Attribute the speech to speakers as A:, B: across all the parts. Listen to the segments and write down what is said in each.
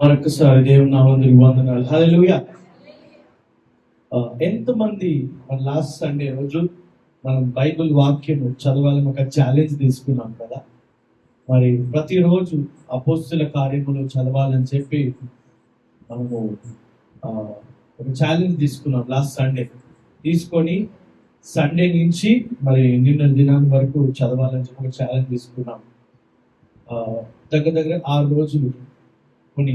A: మరొకసారి దేవుని నామమునకు వందనాలు. హల్లెలూయా. ఎంతమంది మన లాస్ట్ సండే రోజు మనం బైబిల్ వాక్యం చదవాలని ఒక ఛాలెంజ్ తీసుకున్నాం కదా. మరి ప్రతిరోజు అపోస్తుల కార్యములు చదవాలని చెప్పి మనము ఒక ఛాలెంజ్ తీసుకున్నాం లాస్ట్ సండే. తీసుకొని సండే నుంచి మరి నిన్న దినాన్ని వరకు చదవాలని చెప్పి ఒక ఛాలెంజ్ తీసుకున్నాం. దగ్గర 6 రోజులు, కొన్ని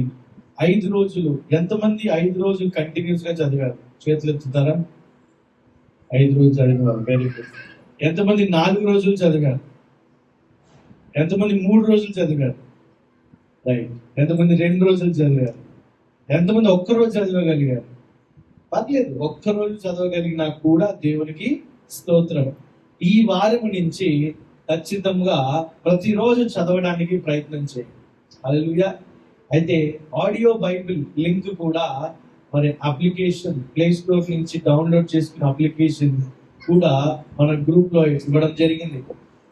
A: 5 రోజులు. ఎంతమంది 5 రోజులు కంటిన్యూస్ గా చదివారు? చేతులు ఎత్తుతారా? 5 రోజులు చదివారు, వెరీ గుడ్. ఎంతమంది 4 రోజులు చదివారు? ఎంతమంది 3 రోజులు చదివారు? రైట్. ఎంతమంది 2 రోజులు చదివారు? ఎంతమంది ఒక్కరోజు చదవగలిగారు? పర్లేదు, ఒక్కరోజు చదవగలిగినా కూడా దేవునికి స్తోత్రం. ఈ వారం నుంచి ఖచ్చితంగా ప్రతిరోజు చదవడానికి ప్రయత్నం చేయండి. హల్లెలూయా. అయితే ఆడియో బైబిల్ లింక్ కూడా మరి అప్లికేషన్ ప్లే స్టోర్ నుంచి డౌన్లోడ్ చేసుకున్న అప్లికేషన్ కూడా మన గ్రూప్ లో ఇవ్వడం జరిగింది.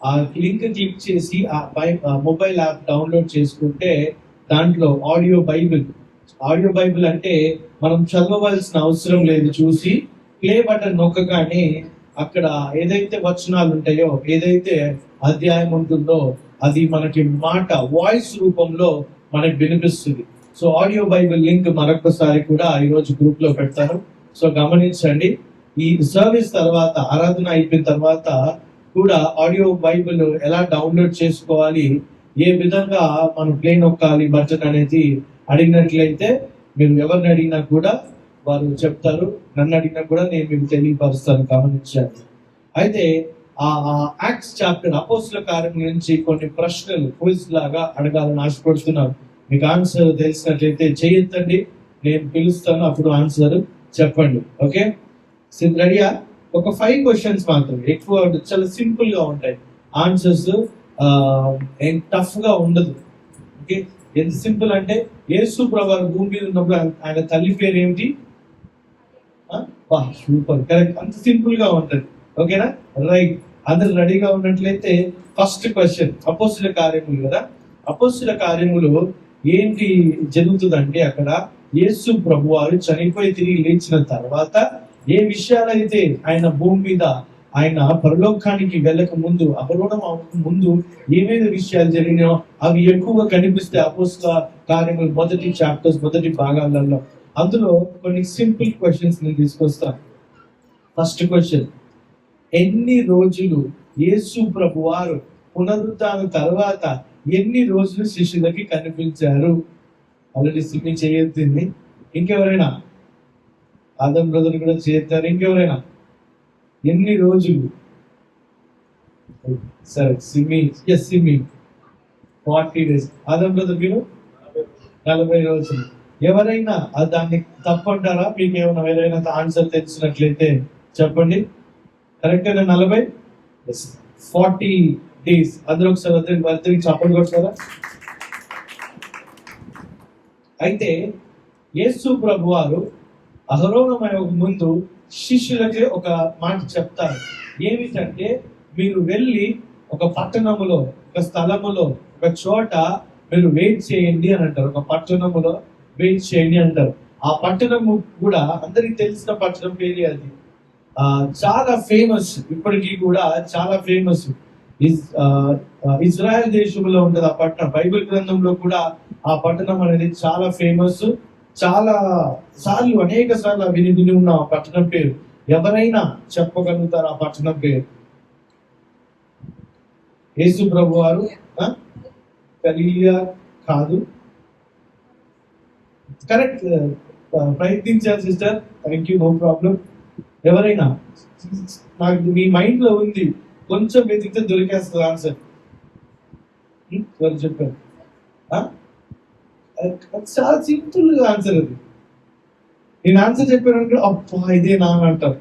A: ఆ లింక్ క్లిక్ చేసి ఆ మొబైల్ యాప్ డౌన్లోడ్ చేసుకుంటే దాంట్లో ఆడియో బైబిల్ అంటే మనం చదవవలసిన అవసరం లేదు. చూసి ప్లే బటన్ నొక్కగానే అక్కడ ఏదైతే వచనాలు ఉంటాయో, ఏదైతే అధ్యాయం ఉంటుందో అది మనకి మాట వాయిస్ రూపంలో మనకి వినిపిస్తుంది. సో ఆడియో బైబిల్ లింక్ మరొకసారి కూడా ఈరోజు గ్రూప్ లో పెడతాను. సో గమనించండి. ఈ సర్వీస్ తర్వాత, ఆరాధన అయిపోయిన తర్వాత కూడా ఆడియో బైబిల్ ఎలా డౌన్లోడ్ చేసుకోవాలి, ఏ విధంగా మనం ప్లే నొక్కాలి బటన్ అనేది అడిగినట్లయితే మీరు ఎవరిని అడిగినా కూడా వారు చెప్తారు. నన్ను అడిగినా కూడా నేను మీకు తెలియపరుస్తాను. గమనించాను. అయితే ఆ యాక్ట్స్ చాప్టర్, అపోస్తుల కార్యం నుంచి కొన్ని ప్రశ్నలు క్విజ్ లాగా అడగాలని ఆశపడుతున్నాను. మీకు ఆన్సర్ తెలిసినట్లయితే చేయొద్దండి, నేను పిలుస్తాను, అప్పుడు ఆన్సర్ చెప్పండి. ఓకే, రెడీయా? ఒక 5 క్వశ్చన్స్ మాత్రమే, ఎక్కువ చాలా సింపుల్ గా ఉంటాయి ఆన్సర్స్. ఏం టఫ్ గా ఉండదు. ఓకే, ఎంత సింపుల్ అంటే యేసు ప్రభువు భూమి మీద ఉన్నప్పుడు ఆయన తల్లి పేరు ఏమిటి? Super, correct. అంత సింపుల్ గా ఉంటది. ఓకేనా? రైట్. అందరు రెడీగా ఉన్నట్లయితే ఫస్ట్ క్వశ్చన్, అపోస్తుల కార్యములు కదా. అపోస్తుల కార్యములు ఏంటి జరుగుతుందంటే, అక్కడ యేసు ప్రభువారు చనిపోయి తిరిగి లేచిన తర్వాత ఏ విషయాలైతే ఆయన భూమి మీద, ఆయన పరలోకానికి వెళ్ళక ముందు, అపరోధం ముందు ఏమేమి విషయాలు జరిగినాయో అవి ఎక్కువగా కనిపిస్తే అపోస్తుల కార్యములు మొదటి చాప్టర్స్, మొదటి భాగాలలో. అందులో కొన్ని సింపుల్ క్వశ్చన్స్ నేను తీసుకొస్తాను. ఫస్ట్ క్వశ్చన్, ఎన్ని రోజులు యేసు ప్రభువారు పునరుద్ధానం తర్వాత ఎన్ని రోజులు శిష్యులకి కనిపించారు? ఆల్రెడీ సిమ్మి చేయొద్దండి. ఇంకెవరైనా? ఆదం బ్రదర్ కూడా చేస్తారు. ఇంకెవరైనా? ఎన్ని రోజులు? సరే, సిమ్మి 40 days. ఆదం బ్రదర్ మీరు 40 రోజులు. ఎవరైనా దాన్ని తప్పంటారా? మీకు ఏమైనా ఎవరైనా ఆన్సర్ తెలిసినట్లయితే చెప్పండి. కరెక్ట్ అయినా 40? 40 days. అందరూ ఒకసారి చెప్పండి కొట్టారా? అయితే యేసు ప్రభువారు అహరోనమయ ముందు శిష్యులకి ఒక మాట చెప్తారు. ఏమిటంటే, మీరు వెళ్ళి ఒక పట్టణములో, ఒక స్థలములో, ఒక చోట మీరు వెయిట్ చేయండి అని అంటారు. ఒక పట్టణములో వెయిట్ చేయండి అంటారు. ఆ పట్టణము కూడా అందరికి తెలిసిన పట్టణం పేరు అది. చాలా ఫేమస్, ఇప్పటికీ కూడా చాలా ఫేమస్. ఇజ్రాయెల్ దేశంలో ఉంటది ఆ పట్టణం. బైబిల్ గ్రంథంలో కూడా ఆ పట్టణం అనేది చాలా ఫేమస్. చాలా సార్లు, అనేక సార్లు విని ఉన్న ఆ పట్టణం పేరు ఎవరైనా చెప్పగలుగుతారు? ఆ పట్టణం పేరు? యేసు ప్రభు వారు గలిలయ కాదు. కరెక్ట్, ప్రయత్నించారు sister. Thank you, no problem. ఎవరైనా? నాకు మీ మైండ్ లో ఉంది, కొంచెం వెతికితే దొరికేస్తుంది ఆన్సర్. చెప్పారు. చాలా సింపుల్ ఆన్సర్ అది. నేను ఆన్సర్ చెప్పాను, అబ్బా ఇదేనా అంటారు.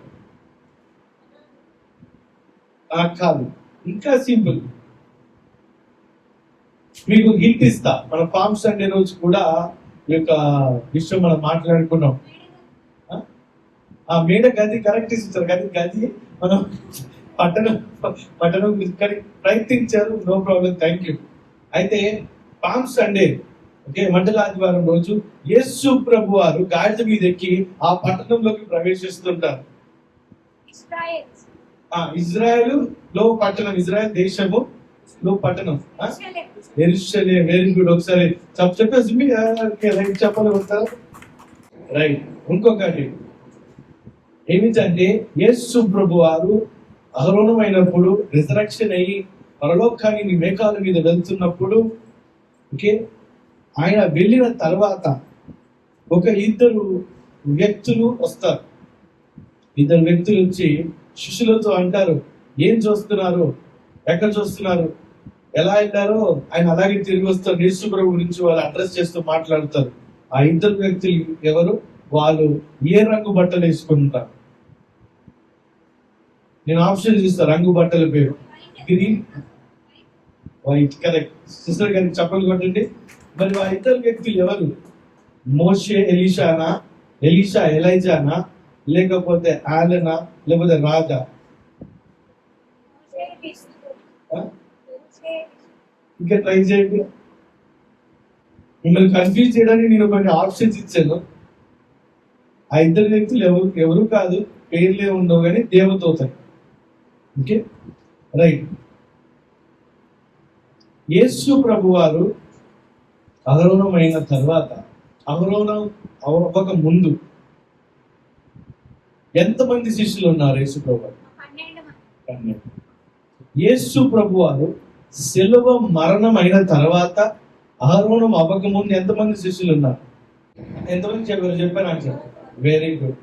A: కాదు, ఇంకా సింపుల్. మీకు హింట్ ఇస్తా. మన పామ్ సండే రోజు కూడా ఈ యొక్క విషయం మనం మాట్లాడుకున్నాం. ఆ మేడ గది కరెక్ట్ ఇస్తారు. గది మనం పట్టణం ప్రయత్నించారు. No problem, thank you. అయితే పామ్ సండే ఓకే, మండల ఆదివారం రోజు యేసు ప్రభు వారు గాడిద మీద ఎక్కి ఆ పట్టణంలోకి ప్రవేశిస్తుంటారు. ఇజ్రాయెల్ లో పట్టణం, ఇజ్రాయెల్ దేశము లో పట్టణం యెరూషలేం. Very good. ఒకసారి చెప్పేసి చెప్పాలి వస్తారా? రైట్. ఇంకొకటి ఏమిటంటే యేసు ప్రభు వారు అహరోణమైనప్పుడు రిజరక్షన్ అయ్యి పరలోకానికి మేఘాల మీద వెళ్తున్నప్పుడు, ఓకే, ఆయన వెళ్ళిన తర్వాత ఇద్దరు వ్యక్తులు వస్తారు. ఇద్దరు వ్యక్తులు వచ్చి శిష్యులతో అంటారు, ఏం చూస్తున్నారు, ఎక్కడ చూస్తున్నారు, ఎలా వెళ్ళారో ఆయన అలాగే తిరిగి వస్తారు. యేసు ప్రభు గురించి వాళ్ళు అడ్రస్ చేస్తూ మాట్లాడతారు. ఆ ఇద్దరు వ్యక్తులు ఎవరు? వాళ్ళు ఏ రంగు బట్టలు వేసుకుంటారు? నేను ఆప్షన్ ఇస్తాను. రంగు బట్టల పేరు గ్రీన్, వైట్. కరెక్ట్. సిస్టర్ గారికి చెప్పలు కొట్టండి. మరి ఆ ఇద్దరు వ్యక్తులు ఎవరు? మోషే ఎలీషా ఎలైజానా, లేకపోతే ఆలనా, లేకపోతే రాజా? ఇంకా ట్రై చేయండి. మిమ్మల్ని కన్ఫ్యూజ్ చేయడానికి నేను కొన్ని ఆప్షన్స్ ఇచ్చాను. ఆ ఇద్దరు వ్యక్తులు ఎవరు కాదు, పేర్లే ఉండవు కానీ దేవదూతలు. Okay, right. యేసు ప్రభు వారు అహరోనం అయిన తర్వాత, అహరోనం అవ్వక ముందు ఎంతమంది శిష్యులు ఉన్నారు యేసు ప్రభు వారు? 12. యేసు ప్రభు వారు శిలువ మరణం అయిన తర్వాత అహరోనం అవ్వక ముందు ఎంతమంది శిష్యులు ఉన్నారు? ఎంతమంది చెప్పారు నాకు చెప్పండి. Very good.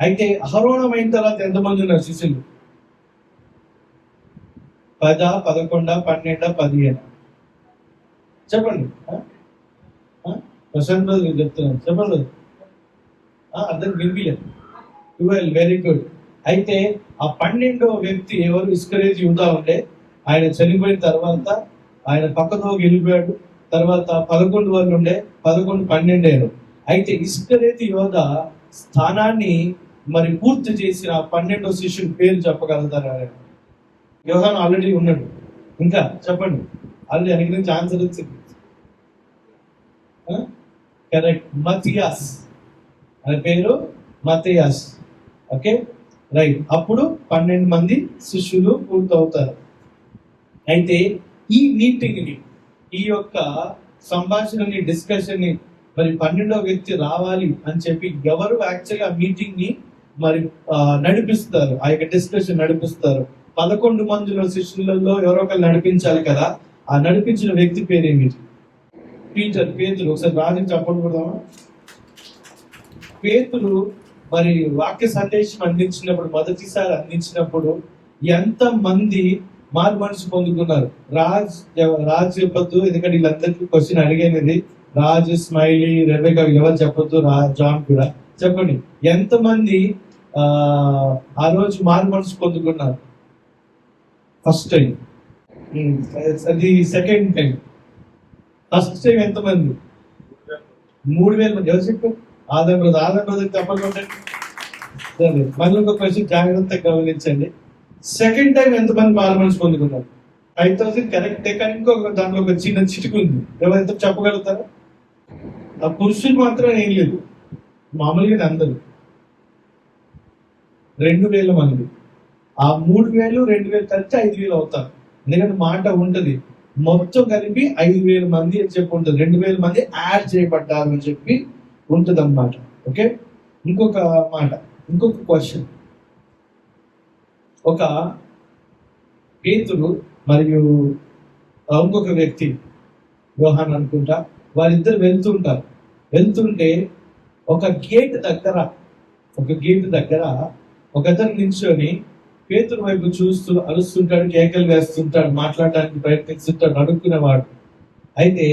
A: అయితే అహరోనం అయిన తర్వాత ఎంతమంది ఉన్నారు శిష్యులు? 10, 11, 12, 15? చెప్పండి. ప్రశాంత్ రోజు నేను చెప్తున్నాను, చెప్పండి. అర్థం వినిపించలేదు. 12. Very good. అయితే ఆ 12వ వ్యక్తి ఎవరు? ఇస్కరేతు యూదా ఉండే. ఆయన చనిపోయిన తర్వాత ఆయన పక్కతో వెళ్ళిపోయాడు. తర్వాత 11 వాళ్ళు ఉండే, 11, 12 అయ్యారు. అయితే ఇస్కరేతు యూదా స్థానాన్ని మరి పూర్తి చేసిన 12వ శిష్యుని పేరు చెప్పగలుగుతారా? యోహాను ఆల్రెడీ ఉన్నాడు. ఇంకా చెప్పండి. ఆల్రెడీ ఆయన గురించి ఆన్సర్ వచ్చింది. కరెక్ట్. మతియాస్. ఆయన పేరు మతియాస్. Okay, right. అప్పుడు 12 మంది శిష్యులు పూర్తవుతారు. అయితే ఈ మీటింగ్ ని, ఈ యొక్క సంభాషణని, డిస్కషన్ ని మరి 12వ వ్యక్తి రావాలి అని చెప్పి ఎవరు యాక్చువల్గా ఆ మీటింగ్ ని మరి నడిపిస్తారు, ఆ యొక్క డిస్కషన్ నడిపిస్తారు? 11 మందిలో శిష్యులలో ఎవరో ఒకరు నడిపించాలి కదా. ఆ నడిపించిన వ్యక్తి పేరేమిటి? పేతురు. ఒకసారి రాజు చెప్పకూడదామా? పేతురు మరి వాక్య సందేశం అందించినప్పుడు, మొదటిసారి అందించినప్పుడు ఎంత మంది మారు మనసు పొందుకున్నారు? రాజ్ చెప్పొద్దు, ఎందుకంటే వీళ్ళందరికీ క్వశ్చన్ అడిగేది. రాజు, స్మైలీ, రెబెకా ఎవరు చెప్పొద్దు, జాన్ కూడా చెప్పండి. ఎంతమంది ఆ రోజు మారు మనసు పొందుకున్నారు? First time. అది సెకండ్ టైం. ఫస్ట్ టైం ఎంతమంది? 3000 మంది. ఎవరు చెప్పారు? ఆదాం బ్రదర్ చెప్పకుండా. సరే, మళ్ళీ ఒక క్వశ్చన్ జాగ్రత్తగా గమనించండి. సెకండ్ టైం ఎంతమంది మారు మనసు పొందుకున్నారు? 5000 కరెక్టే, కానీ ఇంకొక దాంట్లో ఒక చిన్న చిటుకు ఉంది. ఎవరైతే చెప్పగలుగుతారా? ఆ పురుషులు మాత్రం ఏం లేదు, మామూలుగా అందరు 2000 మంది. ఆ 3000, 2000 కలిసి 5000 అవుతారు. ఎందుకంటే మాట ఉంటది, మొత్తం కలిపి 5000 మంది అని చెప్పి ఉంటుంది. 2000 మంది యాడ్ చేయబడ్డారు అని చెప్పి ఉంటుంది అన్నమాట. ఓకే, ఇంకొక మాట, ఇంకొక క్వశ్చన్. ఒక పేతురు మరియు ఇంకొక వ్యక్తి యోహాన్ అనుకుంటా, వారిద్దరు వెళ్తుంటే ఒక గేట్ దగ్గర ఒకతను నిల్చొని పేతురు వైపు చూస్తూ అరుస్తుంటాడు, కేకలు వేస్తుంటాడు, మాట్లాడడానికి ప్రయత్నిస్తుంటాడు, అడుక్కునేవాడు. అయితే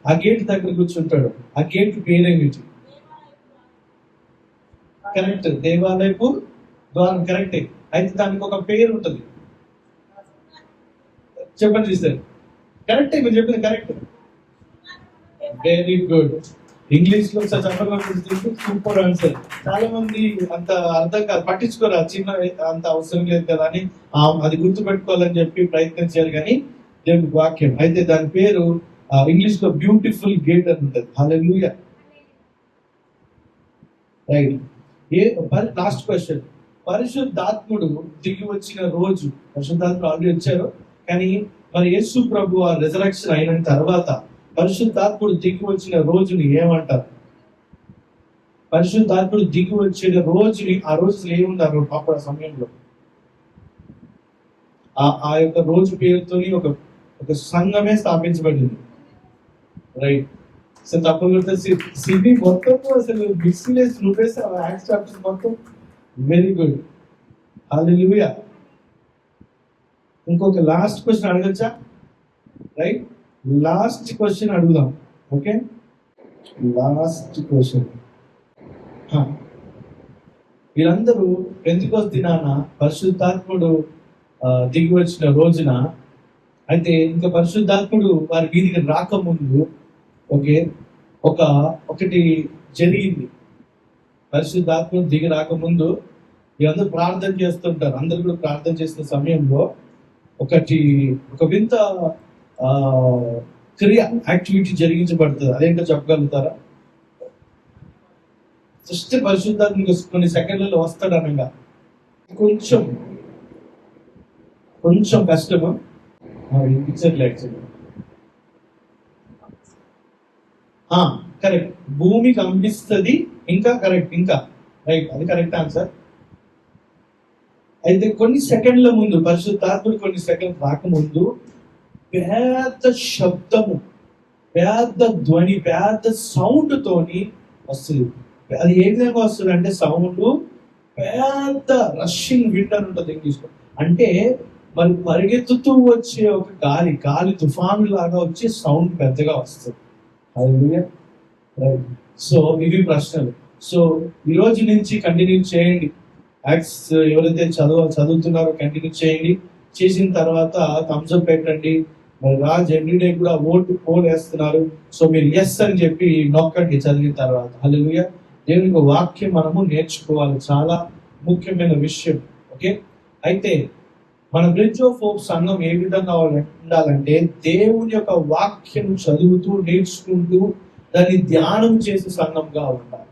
A: ఆ గేట్ దగ్గర కూర్చుంటాడు. ఆ గేట్ పేరేమిటి? కరెక్ట్, దేవాలయపు ద్వారం. కరెక్టే. అయితే దానికి ఒక పేరు ఉంటుంది. చెప్పండి చూస్తారు. కరెక్టే, మీరు చెప్పింది కరెక్ట్. Very good. ఇంగ్లీష్ లో చెప్పగలుగుతుంది. Super answer. చాలా మంది అంత అర్థం కాదు, పట్టించుకోరు, చిన్న అంత అవసరం లేదు కదా అని అది గుర్తు పెట్టుకోవాలని చెప్పి ప్రయత్నం చేయాలి. కానీ దేవుని వాక్యం అయితే దాని పేరు ఇంగ్లీష్ లో బ్యూటిఫుల్ గేట్ అని ఉంటుంది. హల్లెలూయా. రైట్. లాస్ట్ క్వశ్చన్, పరిశుద్ధాత్ముడు దిగి వచ్చిన రోజు, పరిశుద్ధాత్ముడు ఆల్రెడీ వచ్చారు, కానీ మరి యేసు ప్రభు ఆ రిజరక్షన్ అయిన తర్వాత పరిశుద్ధాత్ముడు దిగి వచ్చిన రోజుని ఏమంటారు? పరిశుద్ధాత్ముడు దిగి వచ్చిన రోజుని, ఆ రోజులు ఏమున్నారు అప్పుడు ఆ సమయంలో? ఆ యొక్క రోజు పేరుతో ఒక సంఘమే స్థాపించబడింది. రైట్. సో తప్పకుండా సిబి మొత్తం అసలు మిక్స్లేస్ నువ్వేసావు యాక్ట్స్ చాప్టర్ మొత్తం. Very good. హల్లెలూయా. ఇంకొక లాస్ట్ క్వశ్చన్ అడగచ్చా? రైట్, లాస్ట్ క్వశ్చన్ అడుగుదాం. Okay, last question. వీరందరూ పెంతెకొస్తు దినాన పరిశుద్ధాత్ముడు దిగి వచ్చిన రోజున, అయితే ఇంకా పరిశుద్ధాత్ముడు వారి వీధికి రాకముందు ఓకే ఒకటి జరిగింది. పరిశుద్ధాత్ముడు దిగి రాకముందు వీళ్ళందరూ ప్రార్థన చేస్తుంటారు. అందరూ కూడా ప్రార్థన చేసిన సమయంలో ఒక వింత క్రియ, యాక్టివిటీ జరిగించబడుతుంది. అదేంటో చెప్పగలుగుతారా? జస్ట్ పరిశుద్ధాత్మ కొన్ని సెకండ్లలో వస్తాడు అనగా కొంచెం కష్టము వినిపించట్లే. కరెక్ట్, భూమి కంపిస్తుంది. ఇంకా కరెక్ట్, ఇంకా రైట్, అది కరెక్ట్ ఆన్సర్. అయితే కొన్ని సెకండ్ల ముందు, పరిశుద్ధాత్ముడు కొన్ని సెకండ్ రాకముందు పెద్ద శబ్దము, పెద్ద ధ్వని, పెద్ద సౌండ్ తోని వస్తుంది. అది ఏ విధంగా వస్తుంది అంటే సౌండ్ పెద్ద రష్యింగ్ విండ్ అని ఉంటుంది ఇంగ్లీష్ లో. అంటే మరి పరిగెత్తుతూ వచ్చే ఒక గాలి తుఫాను లాగా వచ్చే సౌండ్ పెద్దగా వస్తుంది. సో ఇవి ప్రశ్నలు. సో ఈ రోజు నుంచి కంటిన్యూ చేయండి. యాక్ట్స్ ఎవరైతే చదువుతున్నారో కంటిన్యూ చేయండి. చేసిన తర్వాత థమ్స్ అప్ పెట్టండి. మరి రాజ్ ఎవ్రీడే కూడా ఓట్ వేస్తున్నారు. సో మీరు ఎస్ అని చెప్పి నొక్కండి చదివిన తర్వాత. హల్లెలూయా. దేవునికి వాక్యం మనము నేర్చుకోవాలి, చాలా ముఖ్యమైన విషయం. ఓకే, అయితే మన బ్రిడ్జ్ ఆఫ్ హోప్ సంఘం ఏ విధంగా ఉండాలంటే దేవుని యొక్క వాక్యం చదువుతూ నేర్చుకుంటూ దాన్ని ధ్యానం చేసే సంఘంగా ఉండాలి.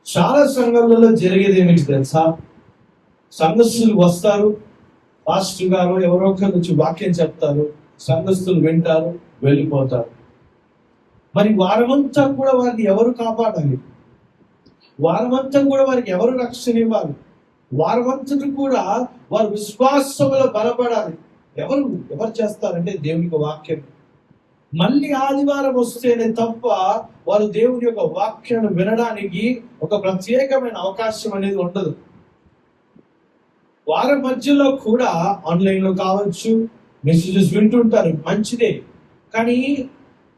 A: చాలా సంఘాలలో జరిగేది ఏమిటి తెలుసా? సంఘస్థులు వస్తారు, పాస్టర్ గారు ఎవరో ఒకరు వచ్చి వాక్యం చెప్తారు, సంఘస్థులు వింటారు, వెళ్ళిపోతారు. మరి వారమంతా కూడా వారిని ఎవరు కాపాడాలి? వారమంతా కూడా వారికి ఎవరు రక్షణ ఇవ్వాలి? వారమంతటి కూడా వారు విశ్వాసంలో బలపడాలి. ఎవరు చేస్తారంటే దేవునికి వాక్యం. మళ్ళీ ఆదివారం వస్తేనే తప్ప వారు దేవుని యొక్క వాక్యాన్ని వినడానికి ఒక ప్రత్యేకమైన అవకాశం అనేది ఉండదు. వారం మధ్యలో కూడా ఆన్లైన్ లో కావచ్చు, మెసేజెస్ వింటుంటారు, మంచిదే. కానీ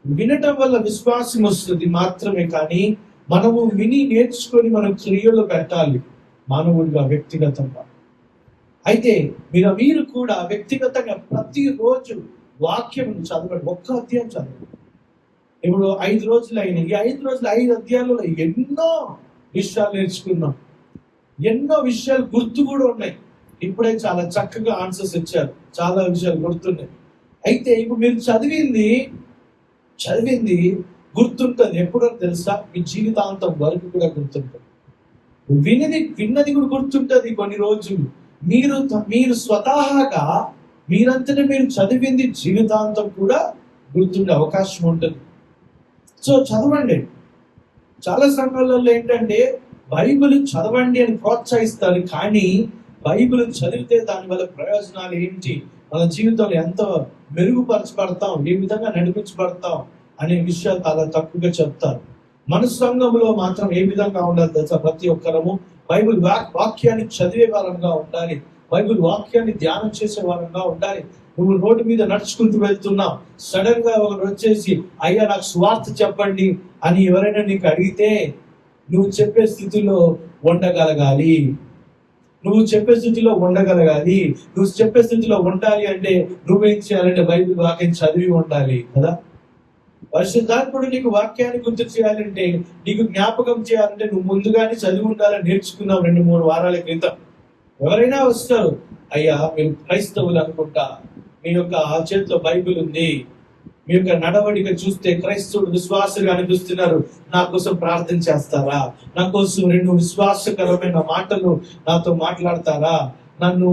A: వినటం వల్ల విశ్వాసం వస్తుంది మాత్రమే. కానీ మనము విని నేర్చుకొని మనం క్రియలో పెట్టాలి, మానవుడిగా, వ్యక్తిగతంగా. అయితే మీరు కూడా వ్యక్తిగతంగా ప్రతిరోజు వాక్యం చదవండి. ఒక్క అధ్యాయం చదవండి. ఇప్పుడు 5 రోజులు అయినాయి. ఈ 5 రోజులు 5 అధ్యాయాలలో ఎన్నో విషయాలు నేర్చుకున్నాం, ఎన్నో విషయాలు గుర్తు కూడా ఉన్నాయి. ఇప్పుడే చాలా చక్కగా ఆన్సర్స్ ఇచ్చారు, చాలా విషయాలు గుర్తున్నాయి. అయితే ఇప్పుడు మీరు చదివింది గుర్తుంటుంది. ఎప్పుడో తెలుసా? మీ జీవితాంతం వరకు కూడా గుర్తుంటుంది. విన్నది కూడా గుర్తుంటుంది కొన్ని రోజులు. మీరు స్వతహాగా మీరంతటా మీరు చదివింది జీవితాంతం కూడా గుర్తుండే అవకాశం ఉంటుంది. సో చదవండి. చాలా సంఘాలలో ఏంటంటే బైబిల్ చదవండి అని ప్రోత్సహిస్తారు, కానీ బైబిల్ చదివితే దానివల్ల ప్రయోజనాలు ఏంటి, మన జీవితంలో ఎంత మెరుగుపరచబడతాం, ఏ విధంగా నడిపించబడతాం అనే విషయాలు చాలా తక్కువగా చెప్తారు. మన సంఘంలో మాత్రం ఏ విధంగా ఉండాలి తెలుసా? ప్రతి ఒక్కరము బైబిల్ వాక్యాన్ని చదివే వారంగా ఉండాలి, బైబిల్ వాక్యాన్ని ధ్యానం చేసే వారంగా ఉండాలి. నువ్వు రోడ్డు మీద నడుచుకుంటూ వెళ్తున్నావు, సడన్ గా ఒకరు వచ్చేసి అయ్యా నాకు సువార్త చెప్పండి అని ఎవరైనా నీకు అడిగితే నువ్వు చెప్పే స్థితిలో ఉండగలగాలి. నువ్వు చెప్పే స్థితిలో ఉండాలి అంటే నువ్వేం చేయాలంటే బైబిల్ వాక్యం చదివి ఉండాలి కదా. పరిశుద్ధాత్ముడు నీకు వాక్యాన్ని గుర్తు చేయాలంటే, నీకు జ్ఞాపకం చేయాలంటే నువ్వు ముందుగానే చదివి ఉండాలని నేర్చుకున్నావు 2-3 వారాల క్రితం. ఎవరైనా వస్తారు, అయ్యా మీరు క్రైస్తవులు అనుకుంటా, మీ యొక్క చేతిలో బైబిల్ ఉంది, మీ యొక్క నడవడిక చూస్తే క్రైస్తవుడు విశ్వాసులుగా అనిపిస్తున్నారు. నా కోసం ప్రార్థన చేస్తారా? నా కోసం 2 విశ్వాసకరమైన మాటలు నాతో మాట్లాడతారా? నన్ను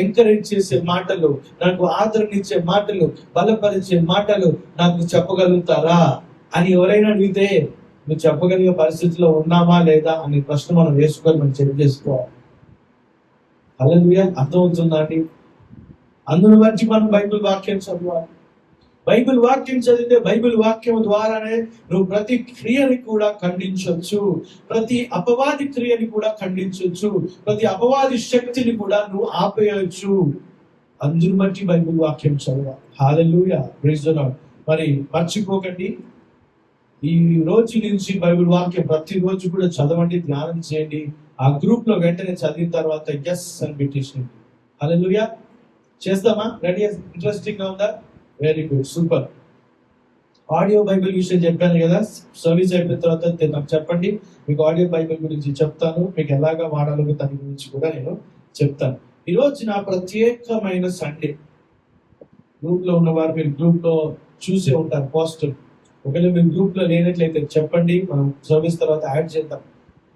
A: ఎంకరేజ్ చేసే మాటలు, నాకు ఆదరణ ఇచ్చే మాటలు, బలపరిచే మాటలు నాకు చెప్పగలుగుతారా అని ఎవరైనా అడిగితే నువ్వు చెప్పగలిగే పరిస్థితిలో ఉన్నామా లేదా అనే ప్రశ్న మనం వేసుకొని మనం చెక్ చేసుకోవాలి. హల్లెలూయా. అర్థమవుతుందా అండి? అందును బట్టి మనం బైబిల్ వాక్యం చదవాలి. బైబిల్ వాక్యం చదివితే బైబిల్ వాక్యం ద్వారానే నువ్వు ప్రతి క్రియని కూడా ఖండించవచ్చు, ప్రతి అపవాది క్రియని కూడా ఖండించవచ్చు, ప్రతి అపవాది శక్తిని కూడా నువ్వు ఆపేయచ్చు. అందును బట్టి బైబిల్ వాక్యం చదవాలి. హల్లెలూయా, ప్రైజ్ ది లార్డ్. మరి మర్చిపోకండి, ఈ రోజు నుంచి బైబిల్ వాక్యం ప్రతిరోజు కూడా చదవండి, ధ్యానం చేయండి. ఆ గ్రూప్ లో వెంటనే చదివిన తర్వాత ఎస్ అని పెట్టేసింది. హల్లెలూయా. చేస్తామా? రెడీ? ఇంట్రెస్టింగ్ గా ఉందా? Very good, super. Audio Bible విషయం చెప్పాను కదా, సర్వీస్ అయిపోయిన తర్వాత నాకు చెప్పండి, మీకు ఆడియో బైబిల్ గురించి చెప్తాను, మీకు ఎలాగా వాడాలో దాని గురించి కూడా నేను చెప్తాను. ఈ రోజు నా ప్రత్యేకమైన సండే. గ్రూప్ లో ఉన్నవారు మీరు గ్రూప్ లో చూసే ఉంటారు పోస్టర్. ఒకవేళ మీరు గ్రూప్ లో లేనట్లయితే చెప్పండి, మనం సర్వీస్ తర్వాత యాడ్ చేద్దాం.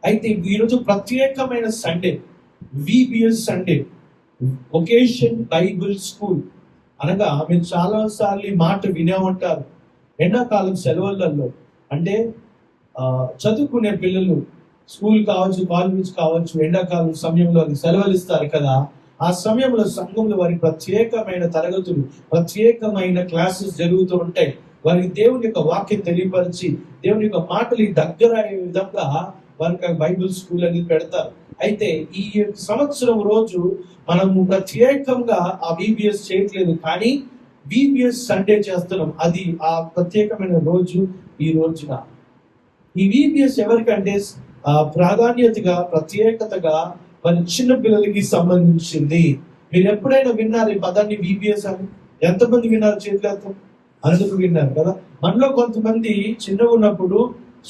A: అయితే ఈరోజు ప్రత్యేకమైన Sunday, VBS Sunday, vacation Bible school. అనగా మీరు చాలా సార్లు ఈ మాట వినే ఉంటారు. ఎండాకాలం సెలవులలో అంటే చదువుకునే పిల్లలు స్కూల్ కావచ్చు, కాలేజ్ కావచ్చు, ఎండాకాలం సమయంలో సెలవులు ఇస్తారు కదా. ఆ సమయంలో సంఘంలో వారికి ప్రత్యేకమైన తరగతులు, ప్రత్యేకమైన క్లాసెస్ జరుగుతూ ఉంటాయి. వారికి దేవుని యొక్క వాక్యం తెలియపరిచి దేవుని యొక్క మాటలు దగ్గర అయ్యే విధంగా వారికి బైబిల్ స్కూల్ అనేది పెడతారు. అయితే ఈ సంవత్సరం రోజు మనము ప్రత్యేకంగా ఆ విబిఎస్ చేయట్లేదు, కానీ విబిఎస్ సండే చేస్తున్నాం. అది ఆ ప్రత్యేకమైన రోజు ఈ రోజున. ఈ విబిఎస్ ఎవరికంటే ప్రాధాన్యతగా, ప్రత్యేకతగా మన చిన్న పిల్లలకి సంబంధించింది. మీరు ఎప్పుడైనా విన్నారు ఈ పదాన్ని విబిఎస్ అని? ఎంతమంది విన్నారు? చేతులతో అందరూ విన్నారు కదా. మనలో కొంతమంది చిన్నగా ఉన్నప్పుడు